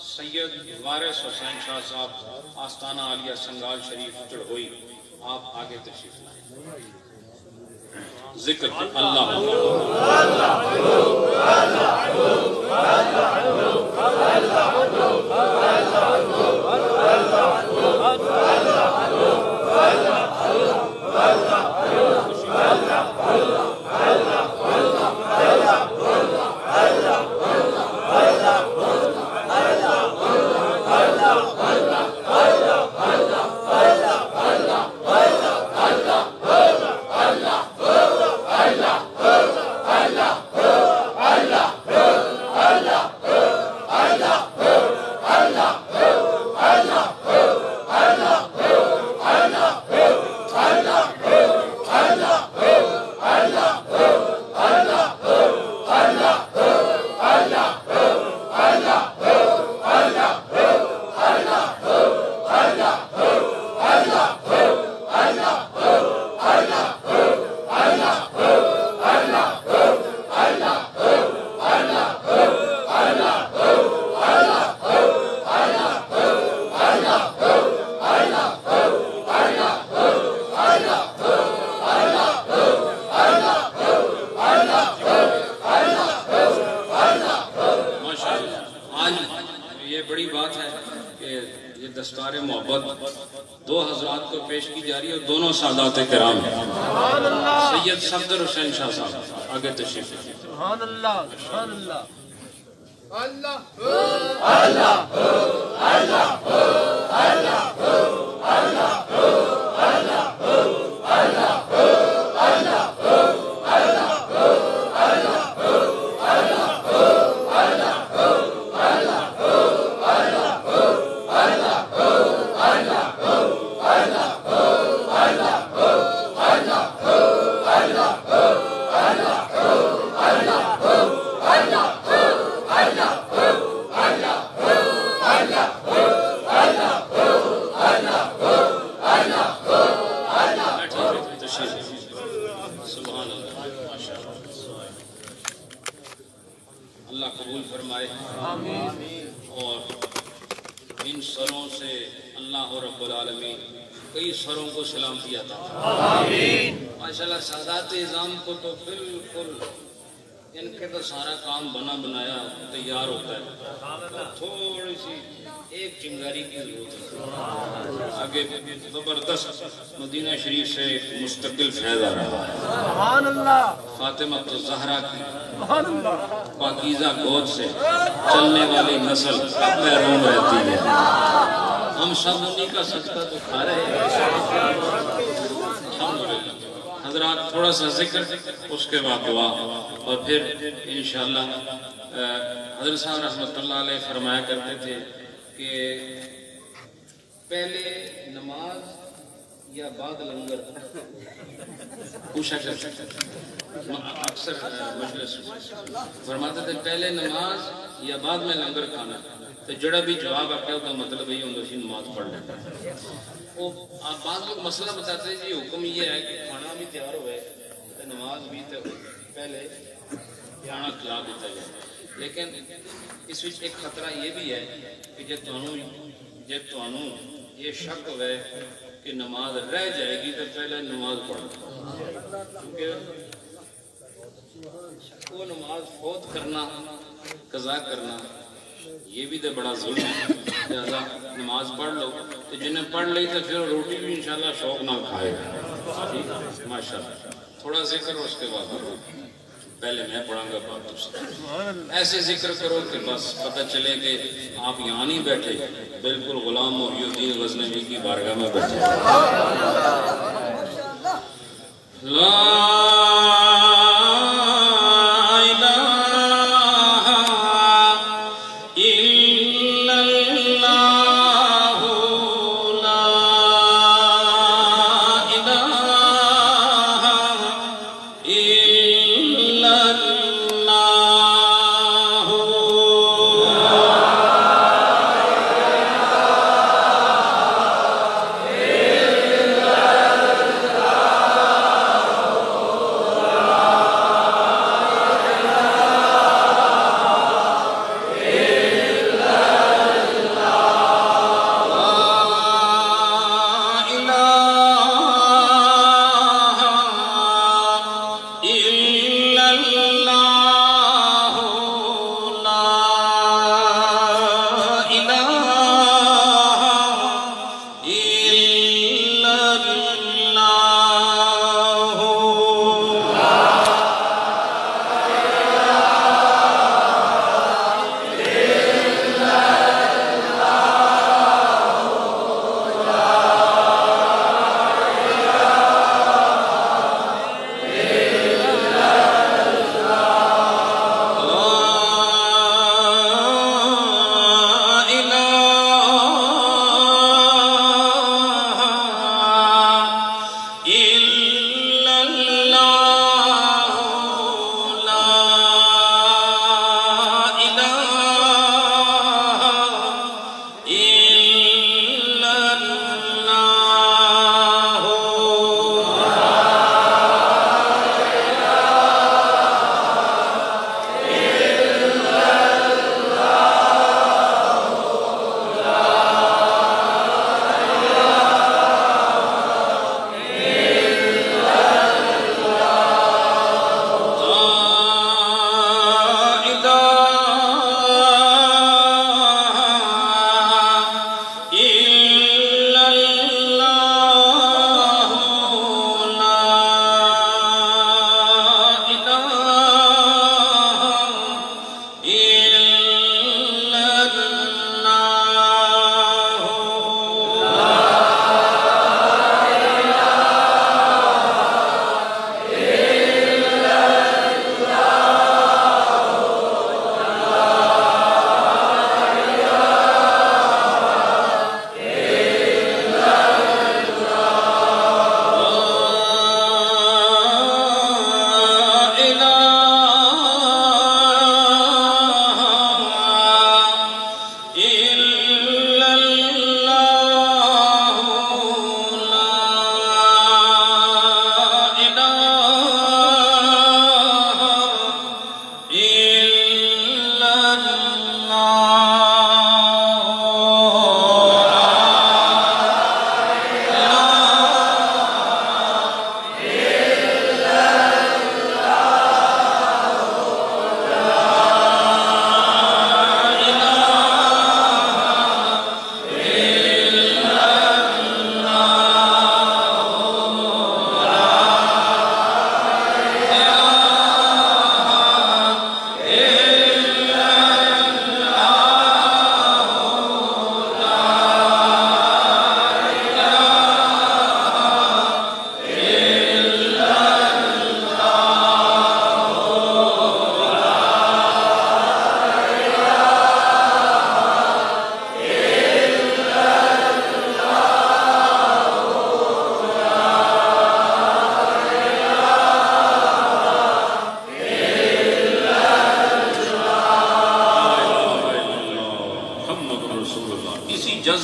S1: سید وارث حسین شاہ صاحب آستانہ عالیہ سنگال شریف چڑھوئی، آپ آگے تشریف لائیں۔ ذکر اللہ سادات کرام سید صفدر حسین شاہ صاحب آگے تشریف لائیں۔
S2: سبحان اللہ، سبحان اللہ، اللہ
S1: سارا کام بنا بنایا تیار ہوتا ہے، تھوڑی سی ایک چنگاری کی ضرورت ہے۔ آگے زبردست مدینہ شریف سے ایک مستقل فیض آ رہا ہے۔
S2: سبحان اللہ
S1: فاطمہ تو زہرا کی
S2: سبحان اللہ
S1: پاکیزہ گود سے چلنے والی نسل کب محروم رہتی ہے. ہم سب انہی کا صدقہ تو کھا رہے ہیں. حضرات تھوڑا سا ذکر اس کے بعد دعا اور پھر انشاءاللہ حضرت صاحب رحمۃ اللہ علیہ فرمایا کرتے تھے کہ پہلے نماز یا بعد لنگر پوچھا کرتے تھے اکثر مجلس فرماتے تھے پہلے نماز یا بعد میں لنگر کھانا تو جڑا بھی جواب آتا ہے اس کا مطلب یہ ہوتا ہے نماز پڑھ لینا. وہ آپ بعض لوگ مسئلہ بتاتے ہیں جی حکم یہ ہے کہ کھانا بھی تیار ہوئے نماز بھی تو پہلے کھانا کھلا دیتا جائے. لیکن اس وچ ایک خطرہ یہ بھی ہے کہ جب تانوں یہ شک ہوئے کہ نماز رہ جائے گی تو پہلے نماز پڑھو کیونکہ وہ نماز فوت کرنا قضا کرنا یہ بھی تو بڑا ظلم ہے. لہذا نماز پڑھ لو تو جنہیں پڑھ لی تو پھر روٹی بھی انشاءاللہ شوق نہ کھائے گا. ماشاءاللہ تھوڑا ذکر اس کے بعد پہلے میں پڑھوں گا بات ایسے ذکر کرو کہ بس پتہ چلے کہ آپ یہاں نہیں بیٹھے بالکل غلام محی الدین غزنوی کی بارگاہ میں بیٹھے. لا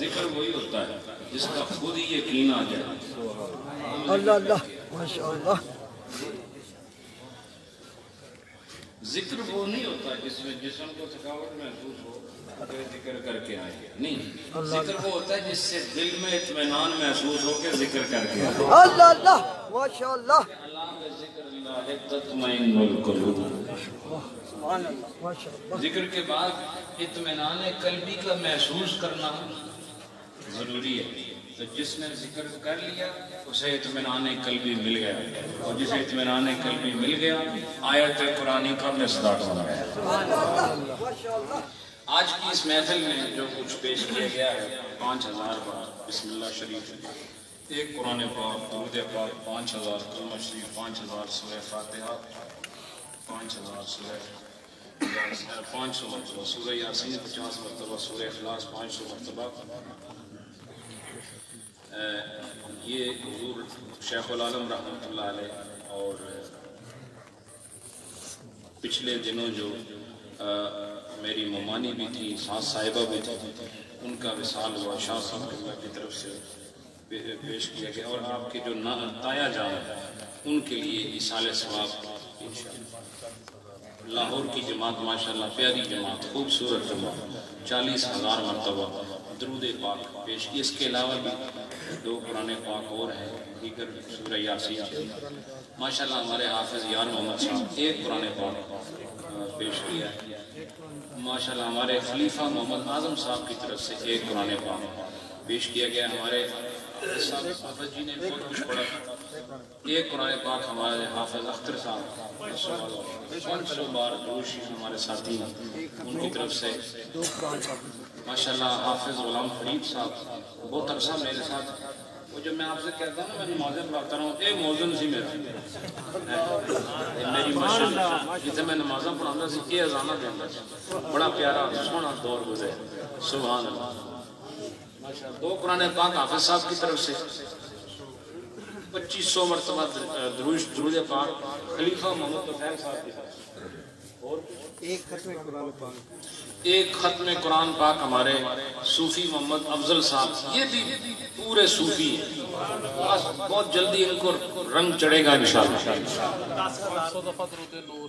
S1: ذکر وہی ہوتا ہے جس کا خود ہی یقین آ جائے.
S2: اللہ اللہ ماشاءاللہ.
S1: ذکر وہ نہیں ہوتا جس میں جسم کو تھکاوٹ محسوس ہو ذکر کر کے آئے. نہیں، ذکر وہ ہوتا ہے جس سے دل میں اطمینان محسوس ہو کے ذکر کر کے آئے.
S2: اللہ اللہ ماشاءاللہ.
S1: ذکر کے بعد اطمینان قلبی کا محسوس کرنا ضروری ہے. تو جس نے ذکر کر لیا اسے اطمینان قلبی مل گیا، اور جسے اطمینان قلبی مل گیا آیت قرآنی کا مصداق بن گیا. آج کی اس محفل میں جو کچھ پیش کیا گیا ہے 5000 بار بسم اللہ شریف، ایک قرآن پاک، درود پاک 5000، کلمہ شریف 5000، سورہ فاتحہ 5000، سورہ 500 مرتبہ، سورہ یاسین 50 مرتبہ، سورہ اخلاص 500 مرتبہ. یہ حضور شیخ العالم رحمۃ اللہ علیہ اور پچھلے دنوں جو میری ممانی بھی تھی، ساتھ صاحبہ بھی تھی، ان کا وصال ہوا، شاہ صاحب اللہ کی طرف سے پیش کیا گیا، اور آپ کے جو تایا جان ان کے لیے ایصال ثواب انشاءاللہ. لاہور کی جماعت ماشاءاللہ پیاری جماعت، خوبصورت جماعت، 40,000 مرتبہ درود پاک پیش کی۔ اس کے علاوہ بھی 2 قرآن پاک اور ہیں، دیگر سورہ یاسین۔ ماشاءاللہ ہمارے حافظ یار محمد صاحب 1 قرآن پاک پیش کیا ہے۔ ماشاءاللہ ہمارے خلیفہ محمد اعظم صاحب کی طرف سے 1 قرآن پاک پیش کیا گیا۔ ہمارے حافظ جی نے بہت کچھ پڑھا۔ 1 قرآن پاک ہمارے حافظ اختر صاحب 500 بار دوش ہمارے ساتھی ہیں، ان کی طرف سے۔ ماشاءاللہ حافظ غلام فرید صاحب بہت عرصہ میرے ساتھ، وہ جب میں آپ سے کہتا ہوں میں نمازیں پڑھاتا رہا ہوں، موزن سی میرا میری مسجد جتنے میں نمازیں پڑھاتا سی یہ اذانہ دیتا سی، بڑا پیارا سونا دور گزرے، سبحان اللہ۔ 2 قرآن پاک حافظ صاحب کی طرف سے، 2500 مرتبہ درود پاک خلیفہ محمد طفیل صاحب کی طرف سے، اور
S3: 1 ختم قرآن پاک،
S1: 1 ختم قرآن پاک ہمارے صوفی محمد افضل صاحب، یہ بھی پورے صوفی ہیں، بہت جلدی ان کو رنگ چڑھے گا انشاءاللہ۔
S2: 500 دفعہ درود نور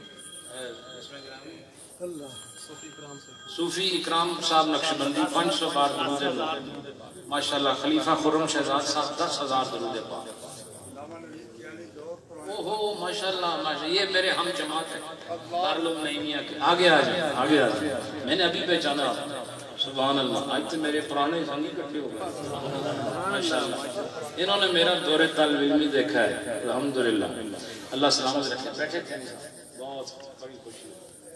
S1: صوفی اکرام صاحب نقشبندی 500 بار درود نور، ماشاءاللہ خلیفہ خرم شہزاد صاحب 10,000 درود پاک۔ اوہو ماشاءاللہ یہ میرے ہم جماعت ہے دارالعلوم نعیمیہ کے۔ آگے آ جائیں، آگے آ جائیں، میں نے ابھی پہچانا، سبحان اللہ، آج تو میرے پرانے سنگی کٹھے ہو گئے ماشاءاللہ۔ انہوں نے میرا دور طالب علمی دیکھا ہے، الحمدللہ، اللہ سلامت رکھے، بیٹھے تھے بہت بڑی خوشی،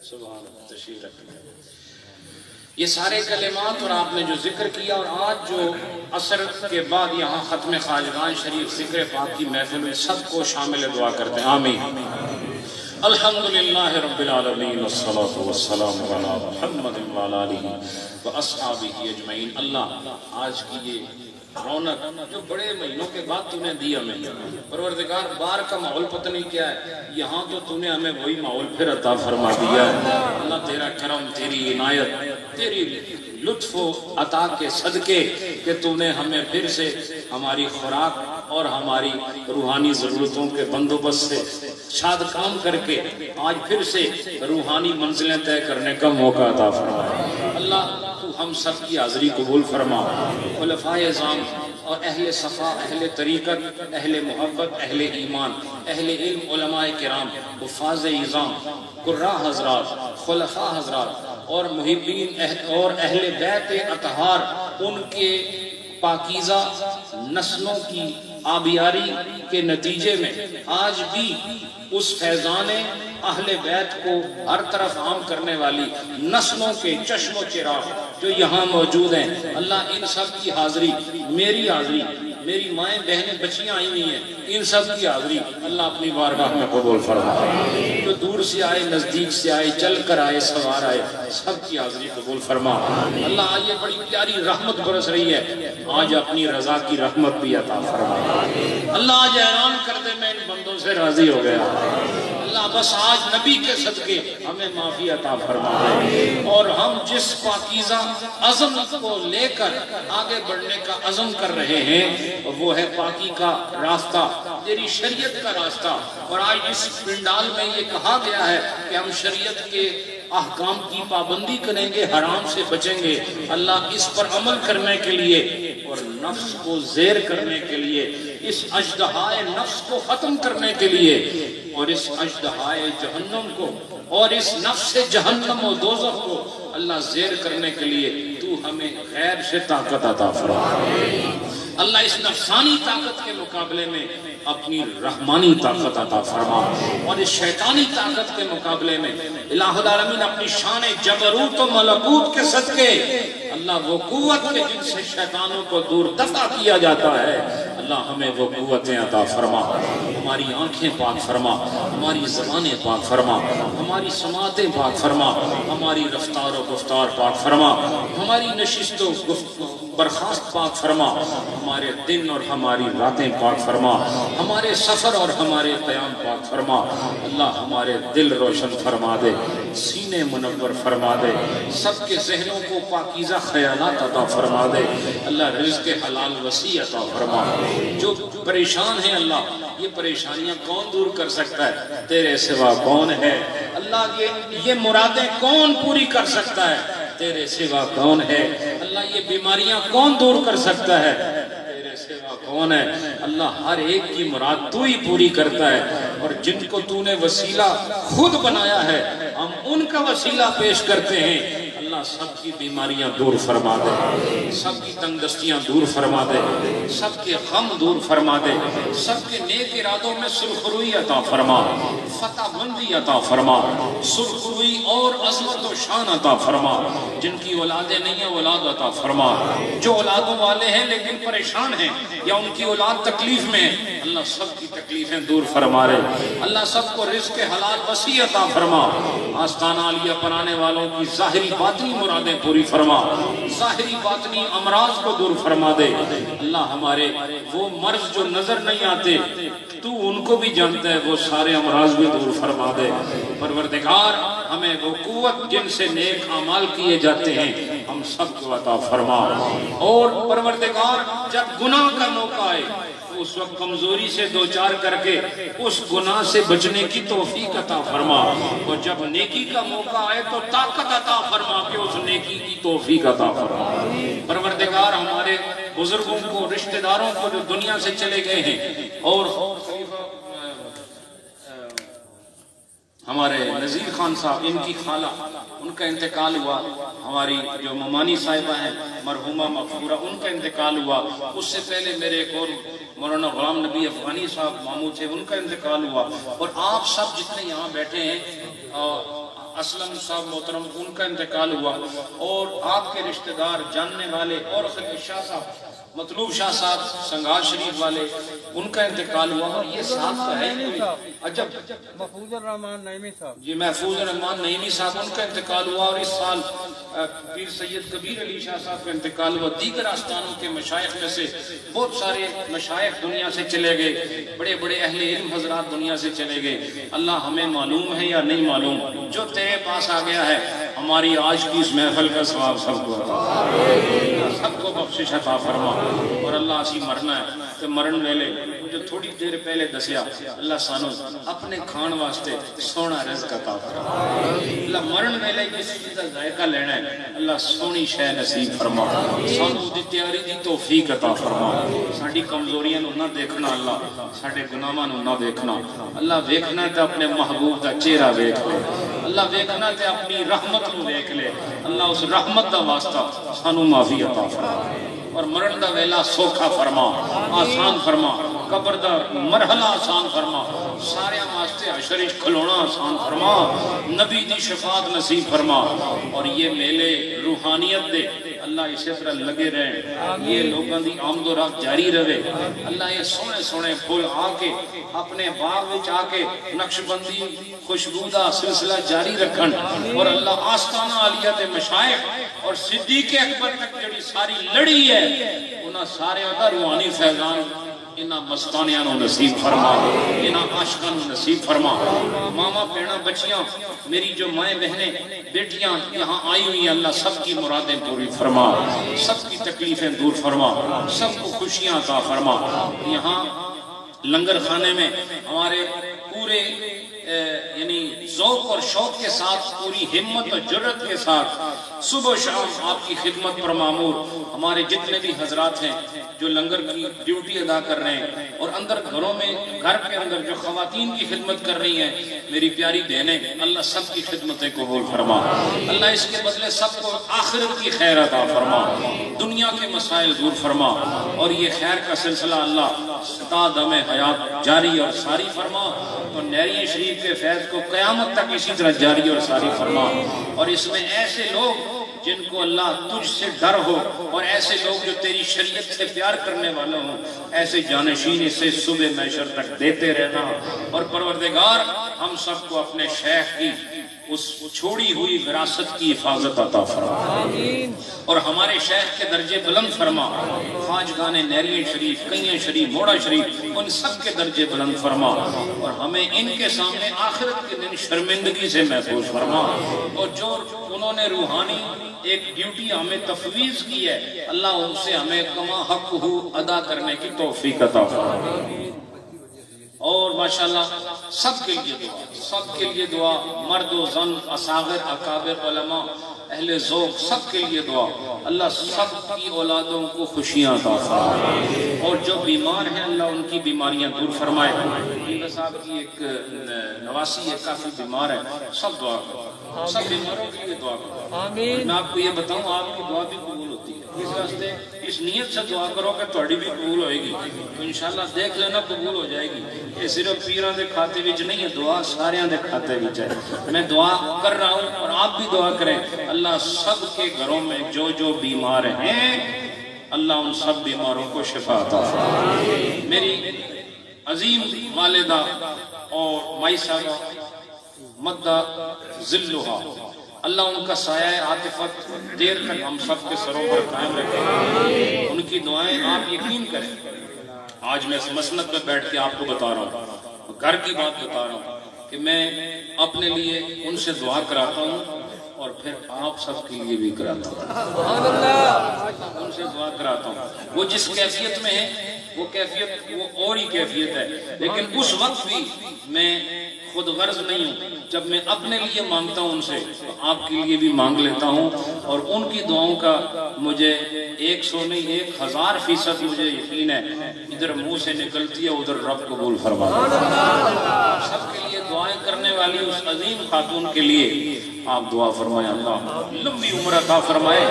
S1: سبحان اللہ، تشریف رکھیں۔ یہ سارے کلمات اور آپ نے جو ذکر کیا، اور آج جو عصر کے بعد یہاں ختم خواجگان شریف ذکر پاک کی محفل میں سب کو شامل دعا کرتے ہیں، آمین۔ الحمدللہ رب العالمین والصلاة والسلام علی محمد وعلی آلہ واصحابہ اجمعین۔ اللہ آج کی یہ رونق جو بڑے مہینوں کے بعد تو نے دی ہمیں، پروردگار بار کا ماحول پتہ نہیں کیا ہے، یہاں تو نے ہمیں وہی ماحول پھر عطا فرما دیا ہے۔ اللہ تیرا کرم، تیری عنایت، تیری لطف و عطا کے صدقے کہ تو نے ہمیں پھر سے ہماری خوراک اور ہماری روحانی ضرورتوں کے بندوبست سے شاد کام کر کے آج پھر سے روحانی منزلیں طے کرنے کا موقع عطا فرمایا۔ اللہ تو ہم سب کی حاضری قبول فرما، خلفائے اعظام اور اہل صفا، اہل طریقت، اہل محبت، اہل ایمان، اہل علم، علماء کرام، حفاظ اعظام، قراء حضرات، خلفاء حضرات اور محبین اور اہل بیت اطہار، ان کے پاکیزہ نسلوں کی آبیاری کے نتیجے میں آج بھی اس فیضان اہل بیت کو ہر طرف عام کرنے والی نسلوں کے چشم و چراغ جو یہاں موجود ہیں، اللہ ان سب کی حاضری، میری حاضری، میری مائیں بہنیں بچیاں آئی ہوئی ہیں، ان سب کی حاضری اللہ اپنی بارگاہ میں قبول فرما۔ جو دور سے آئے، نزدیک سے آئے، چل کر آئے، سوار آئے، سب کی حاضری قبول فرما۔ اللہ آج یہ بڑی پیاری رحمت برس رہی ہے، آج اپنی رضا کی رحمت بھی عطا فرما۔ اللہ آج اعلان کر دے میں ان بندوں سے راضی ہو گیا، اللہ بس آج نبی کے صدقے ہمیں معافی عطا فرما، اور ہم جس پاکیزہ عزم کو لے کر آگے بڑھنے کا عزم کر رہے ہیں وہ ہے پاکی کا راستہ، تیری شریعت کا راستہ۔ اور آج اس پنڈال میں یہ کہا گیا ہے کہ ہم شریعت کے احکام کی پابندی کریں گے، حرام سے بچیں گے۔ اللہ اس پر عمل کرنے کے لیے اور نفس کو زیر کرنے کے لیے، اس اژدہائے نفس کو ختم کرنے کے لیے، اور اس اژدہائے جہنم کو اور اس نفس جہنم و دوزخ کو اللہ زیر کرنے کے لیے تو ہمیں غیر سے طاقت عطا فرما۔ اللہ اس نفسانی طاقت کے مقابلے میں اپنی رحمانی طاقت عطا فرما، اور اس شیطانی طاقت کے مقابلے میں الہ العالمین اپنی شان جبروت و ملکوت کے صدقے اللہ وہ قوت کے جن سے شیطانوں کو دور دفع کیا جاتا ہے، اللہ ہمیں وہ قوتیں عطا فرما۔ ہماری آنکھیں پاک فرما، ہماری زبانیں پاک فرما، ہماری سماعتیں پاک فرما، ہماری رفتار و گفتار پاک فرما، ہماری نشست و برخاست پاک فرما، ہمارے دن اور ہماری راتیں پاک فرما، ہمارے سفر اور ہمارے قیام پاک فرما۔ اللہ ہمارے دل روشن فرما دے، سینے منور فرما دے، سب کے ذہنوں کو پاکیزہ خیالات عطا فرما دے۔ اللہ رزق حلال وسیع عطا فرما۔ جو پریشان ہیں اللہ، یہ پریشانیاں کون دور کر سکتا ہے؟ تیرے سوا کون ہے؟ اللہ یہ مرادیں کون پوری کر سکتا ہے؟ تیرے سوا کون ہے؟ اللہ یہ بیماریاں کون دور کر سکتا ہے؟ تیرے سوا کون ہے؟ اللہ ہر ایک کی مراد تو ہی پوری کرتا ہے، اور جن کو تو نے وسیلہ خود بنایا ہے ہم ان کا وسیلہ پیش کرتے ہیں۔ اللہ سب کی بیماریاں دور فرما دے، سب کی تنگ دستیاں دور فرما دے، سب کے غم دور فرما دے، سب کے نیک ارادوں میں سرخروئی عطا فرما، فتح بندی عطا فرما، سرخروئی اور عظمت و شان عطا فرما۔ جن کی اولادیں نہیں ہیں اولاد عطا فرما، جو اولادوں والے ہیں لیکن پریشان ہیں یا ان کی اولاد تکلیف میں ہے، اللہ سب کی تکلیفیں دور فرما رہے۔ اللہ سب کو رزق حلال وسیع عطا فرما۔ آستانہ عالیہ پرانے والوں کی ظاہری باطنی مرادیں پوری فرما، ظاہری باطنی امراض کو دور فرما دے۔ اللہ ہمارے وہ مرض جو نظر نہیں آتے تو ان کو بھی جانتا ہے، وہ سارے امراض بھی دور فرما دے۔ پروردگار ہمیں وہ قوت جن سے نیک اعمال کیے جاتے ہیں ہم سب کو عطا فرما، اور پروردگار جب گناہ کا موقع آئے اس وقت کمزوری سے دوچار کر کے اس گناہ سے بچنے کی توفیق عطا فرما، اور جب نیکی کا موقع آئے تو طاقت عطا فرما کہ اس نیکی کی توفیق عطا فرما۔ پروردگار ہمارے بزرگوں کو، رشتہ داروں کو جو دنیا سے چلے گئے ہیں، اور ہمارے نذیر خان صاحب ان کی خالہ ان کا انتقال ہوا، ہماری جو ممانی صاحبہ ہیں مرحومہ مغفورہ ان کا انتقال ہوا، اس سے پہلے میرے ایک اور مولانا غلام نبی افغانی صاحب ماموں تھے ان کا انتقال ہوا، اور آپ سب جتنے یہاں بیٹھے ہیں اسلم صاحب محترم ان کا انتقال ہوا، اور آپ کے رشتہ دار جاننے والے اور خلیل شاہ صاحب مطلوب شاہ صاحب سنگال شریف والے ان کا انتقال ہوا، اور یہ ساتھ تو ہے کوئی عجب
S3: محفوظ الرحمان نعیمی صاحب،
S1: جی محفوظ الرحمان نعیمی صاحب ان کا انتقال ہوا، اور اس سال پیر سید کبیر علی شاہ صاحب کا انتقال ہوا۔ دیگر آستانوں کے مشائخ میں سے بہت سارے مشائخ دنیا سے چلے گئے، بڑے بڑے اہل علم حضرات دنیا سے چلے گئے۔ اللہ ہمیں معلوم ہے یا نہیں معلوم، جو تیرے پاس آ گیا ہے ہماری آج کی اس محفل کا ثواب سب کو عطا، سب کو بخشش عطا فرما۔ اور اللہ اسی مرنا ہے تو مرن ویلے جو تھوڑی دیر پہلے دسیا اللہ سانو اپنے کھان واسطے سونا رزق عطا فرما۔ اللہ مرن ویلے جس چیز کا ذائقہ لینا ہے اللہ سونی شے نصیب فرما، سانو دی تیاری دی توفیق عطا فرما۔ ساڈی کمزوریاں نو نہ دیکھنا اللہ، ساڈے گناہاں نو نہ دیکھنا اللہ، ویکھنا تے اپنے محبوب دا چہرہ ویکھ لے اللہ، ویکھنا تے اپنی رحمت نو ویکھ لے اللہ، اس رحمت دا واسطہ سانو معافی عطا فرما، اور مرن دا ویلا سوکھا فرما، آسان فرما، قبر دا مرحلہ آسان فرما، سارے واسطے حشر کھلونا آسان فرما، نبی دی شفاعت نصیب فرما، اور یہ میلے روحانیت دے اللہ اسی طرح لگے رہیں، یہ لوگوں دی آمد و رفت جاری رہے اللہ، یہ سونے سونے پھول آ کے اپنے باغ وچ آ کے نقش بندی خوشبودہ سلسلہ جاری رکھن، اور اللہ آستانہ عالیہ دے مشائخ اور صدیق اکبر تک جڑی ساری لڑی ہے انہاں سارے دا روحانی فیضان انہاں مستانیاں نو نصیب فرما، انہاں عاشقاں نو نصیب فرما۔ ماما پینا بچیاں میری جو مائیں بہنیں بیٹیاں یہاں آئی ہوئی ہیں اللہ سب کی مرادیں پوری فرما، سب کی تکلیفیں دور فرما، سب کو خوشیاں عطا فرما۔ یہاں لنگر خانے میں ہمارے پورے یعنی ذوق اور شوق کے ساتھ، پوری ہمت اور جرت کے ساتھ صبح و شام آپ کی خدمت پر معمور ہمارے جتنے بھی حضرات ہیں جو لنگر کی ڈیوٹی ادا کر رہے ہیں، اور اندر گھروں میں گھر کے اندر جو خواتین کی خدمت کر رہی ہیں میری پیاری بہنیں اللہ سب کی خدمتیں قبول فرما، اللہ اس کے بدلے سب کو آخرت کی خیر عطا فرما، دنیا کے مسائل دور فرما، اور یہ خیر کا سلسلہ اللہ تا دم حیات جاری اور ساری فرما، اور نیری شریف کے فیض کو قیامت تک اسی طرح جاری اور ساری فرما، اور اس میں ایسے لوگ جن کو اللہ تجھ سے ڈر ہو، اور ایسے لوگ جو تیری شریعت سے پیار کرنے والے ہوں، ایسے جانشین سے صبح محشر تک دیتے رہنا، اور پروردگار ہم سب کو اپنے شیخ کی اس چھوڑی ہوئی وراثت کی حفاظت عطا فرما اور ہمارے شیخ کے درجے بلند فرما، خواجگان نیرین شریف، کئیاں شریف، موڑا شریف، ان سب کے درجے بلند فرما اور ہمیں ان کے سامنے آخرت کے دن شرمندگی سے محفوظ فرما، اور جو انہوں نے روحانی ایک ڈیوٹی ہمیں تفویض کی ہے اللہ ان سے ہمیں کما حق ہو ادا کرنے کی توفیق عطا فرما۔ اور ماشاءاللہ سب کے لیے دعا، سب کے لیے دعا، مرد و زن، اصاغر، اکابر، علماء، اہل ذوق، سب کے لیے دعا، اللہ سب کی اولادوں کو خوشیاں عطا فرمائے اور جو بیمار ہیں اللہ ان کی بیماریاں دور فرمائے۔ یہ صاحب کی ایک نواسی ہے، کافی بیمار ہے، سب دعا کرو، سب بیماروں کے لیے دعا کرو۔ میں آپ کو یہ بتاؤں آپ کی دعا بھی قبول ہوتی ہے، اس واسطے اس نیت سے دعا کرو کہ تھوڑی بھی قبول ہوئے گی، تو انشاءاللہ دیکھ لینا قبول ہو جائے گی۔ یہ صرف پیران دے کھاتے وچ نہیں ہے، دعا ساریاں دے کھاتے وچ ہے۔ میں دعا کر رہا ہوں اور آپ بھی دعا کریں، اللہ سب کے گھروں میں جو جو بیمار ہیں اللہ ان سب بیماروں کو شفا عطا فرمائے۔ میری عظیم والدہ اور مائی صاحبہ مدہ ذلھا، اللہ ان کا سایہ عاطفت دیر تک ہم سب کے سروں پر قائم رکھے، ان کی دعائیں آپ یقین کریں۔ آج میں اس مسند میں بیٹھ کے آپ کو بتا رہا ہوں، گھر کی بات بتا رہا ہوں کہ میں اپنے لیے ان سے دعا کراتا ہوں اور پھر آپ سب کے لیے بھی کراتا ہوں، ان سے دعا کراتا ہوں۔ وہ جس کیفیت میں ہے وہ کیفیت وہ اور ہی کیفیت ہے، لیکن اس وقت بھی میں خود غرض نہیں ہوں، جب میں اپنے لیے مانگتا ہوں ان سے تو آپ کے لیے بھی مانگ لیتا ہوں، اور ان کی دعاؤں کا مجھے 100 نہیں 1000% مجھے یقین ہے، ادھر منہ سے نکلتی ہے ادھر رب قبول فرماتا ہے۔ سب کے لیے دعائیں کرنے والی اس عظیم خاتون کے لیے آپ دعا فرمائیں، اللہ لمبی عمر عطا فرمائے،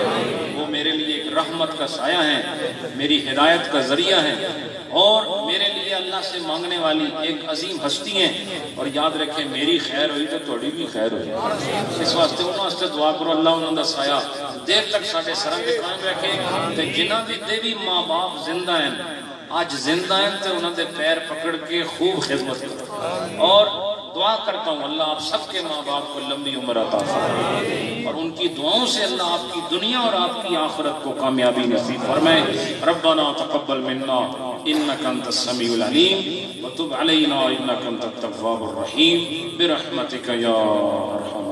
S1: وہ میرے لیے ایک رحمت کا سایہ ہیں، میری ہدایت کا ذریعہ ہیں، اور میرے لیے اللہ سے مانگنے والی ایک عظیم ہستی ہیں، اور یاد رکھیں میری خیر ہوئی تو تھوڑی بھی خیر ہوئی، اس واسطے انہوں واسطے دعا کرو اللہ انہوں دا سایہ دیر تک ساڑھے سروں پہ قائم رکھے، تے جنہ دے بھی ماں باپ زندہ ہیں آج زندہ ہیں تے انہوں دے پیر پکڑ کے خوب خدمت کرو، اور دعا کرتا ہوں اللہ آپ سب کے ماں باپ کو لمبی عمر عطا فرمائے اور ان کی دعاؤں سے اللہ آپ کی دنیا اور آپ کی آخرت کو کامیابی نصیب فرمائے۔ ربنا تقبل منا انك انت السميع العليم وتب علينا انك انت التواب الرحيم برحمتك يا ارحم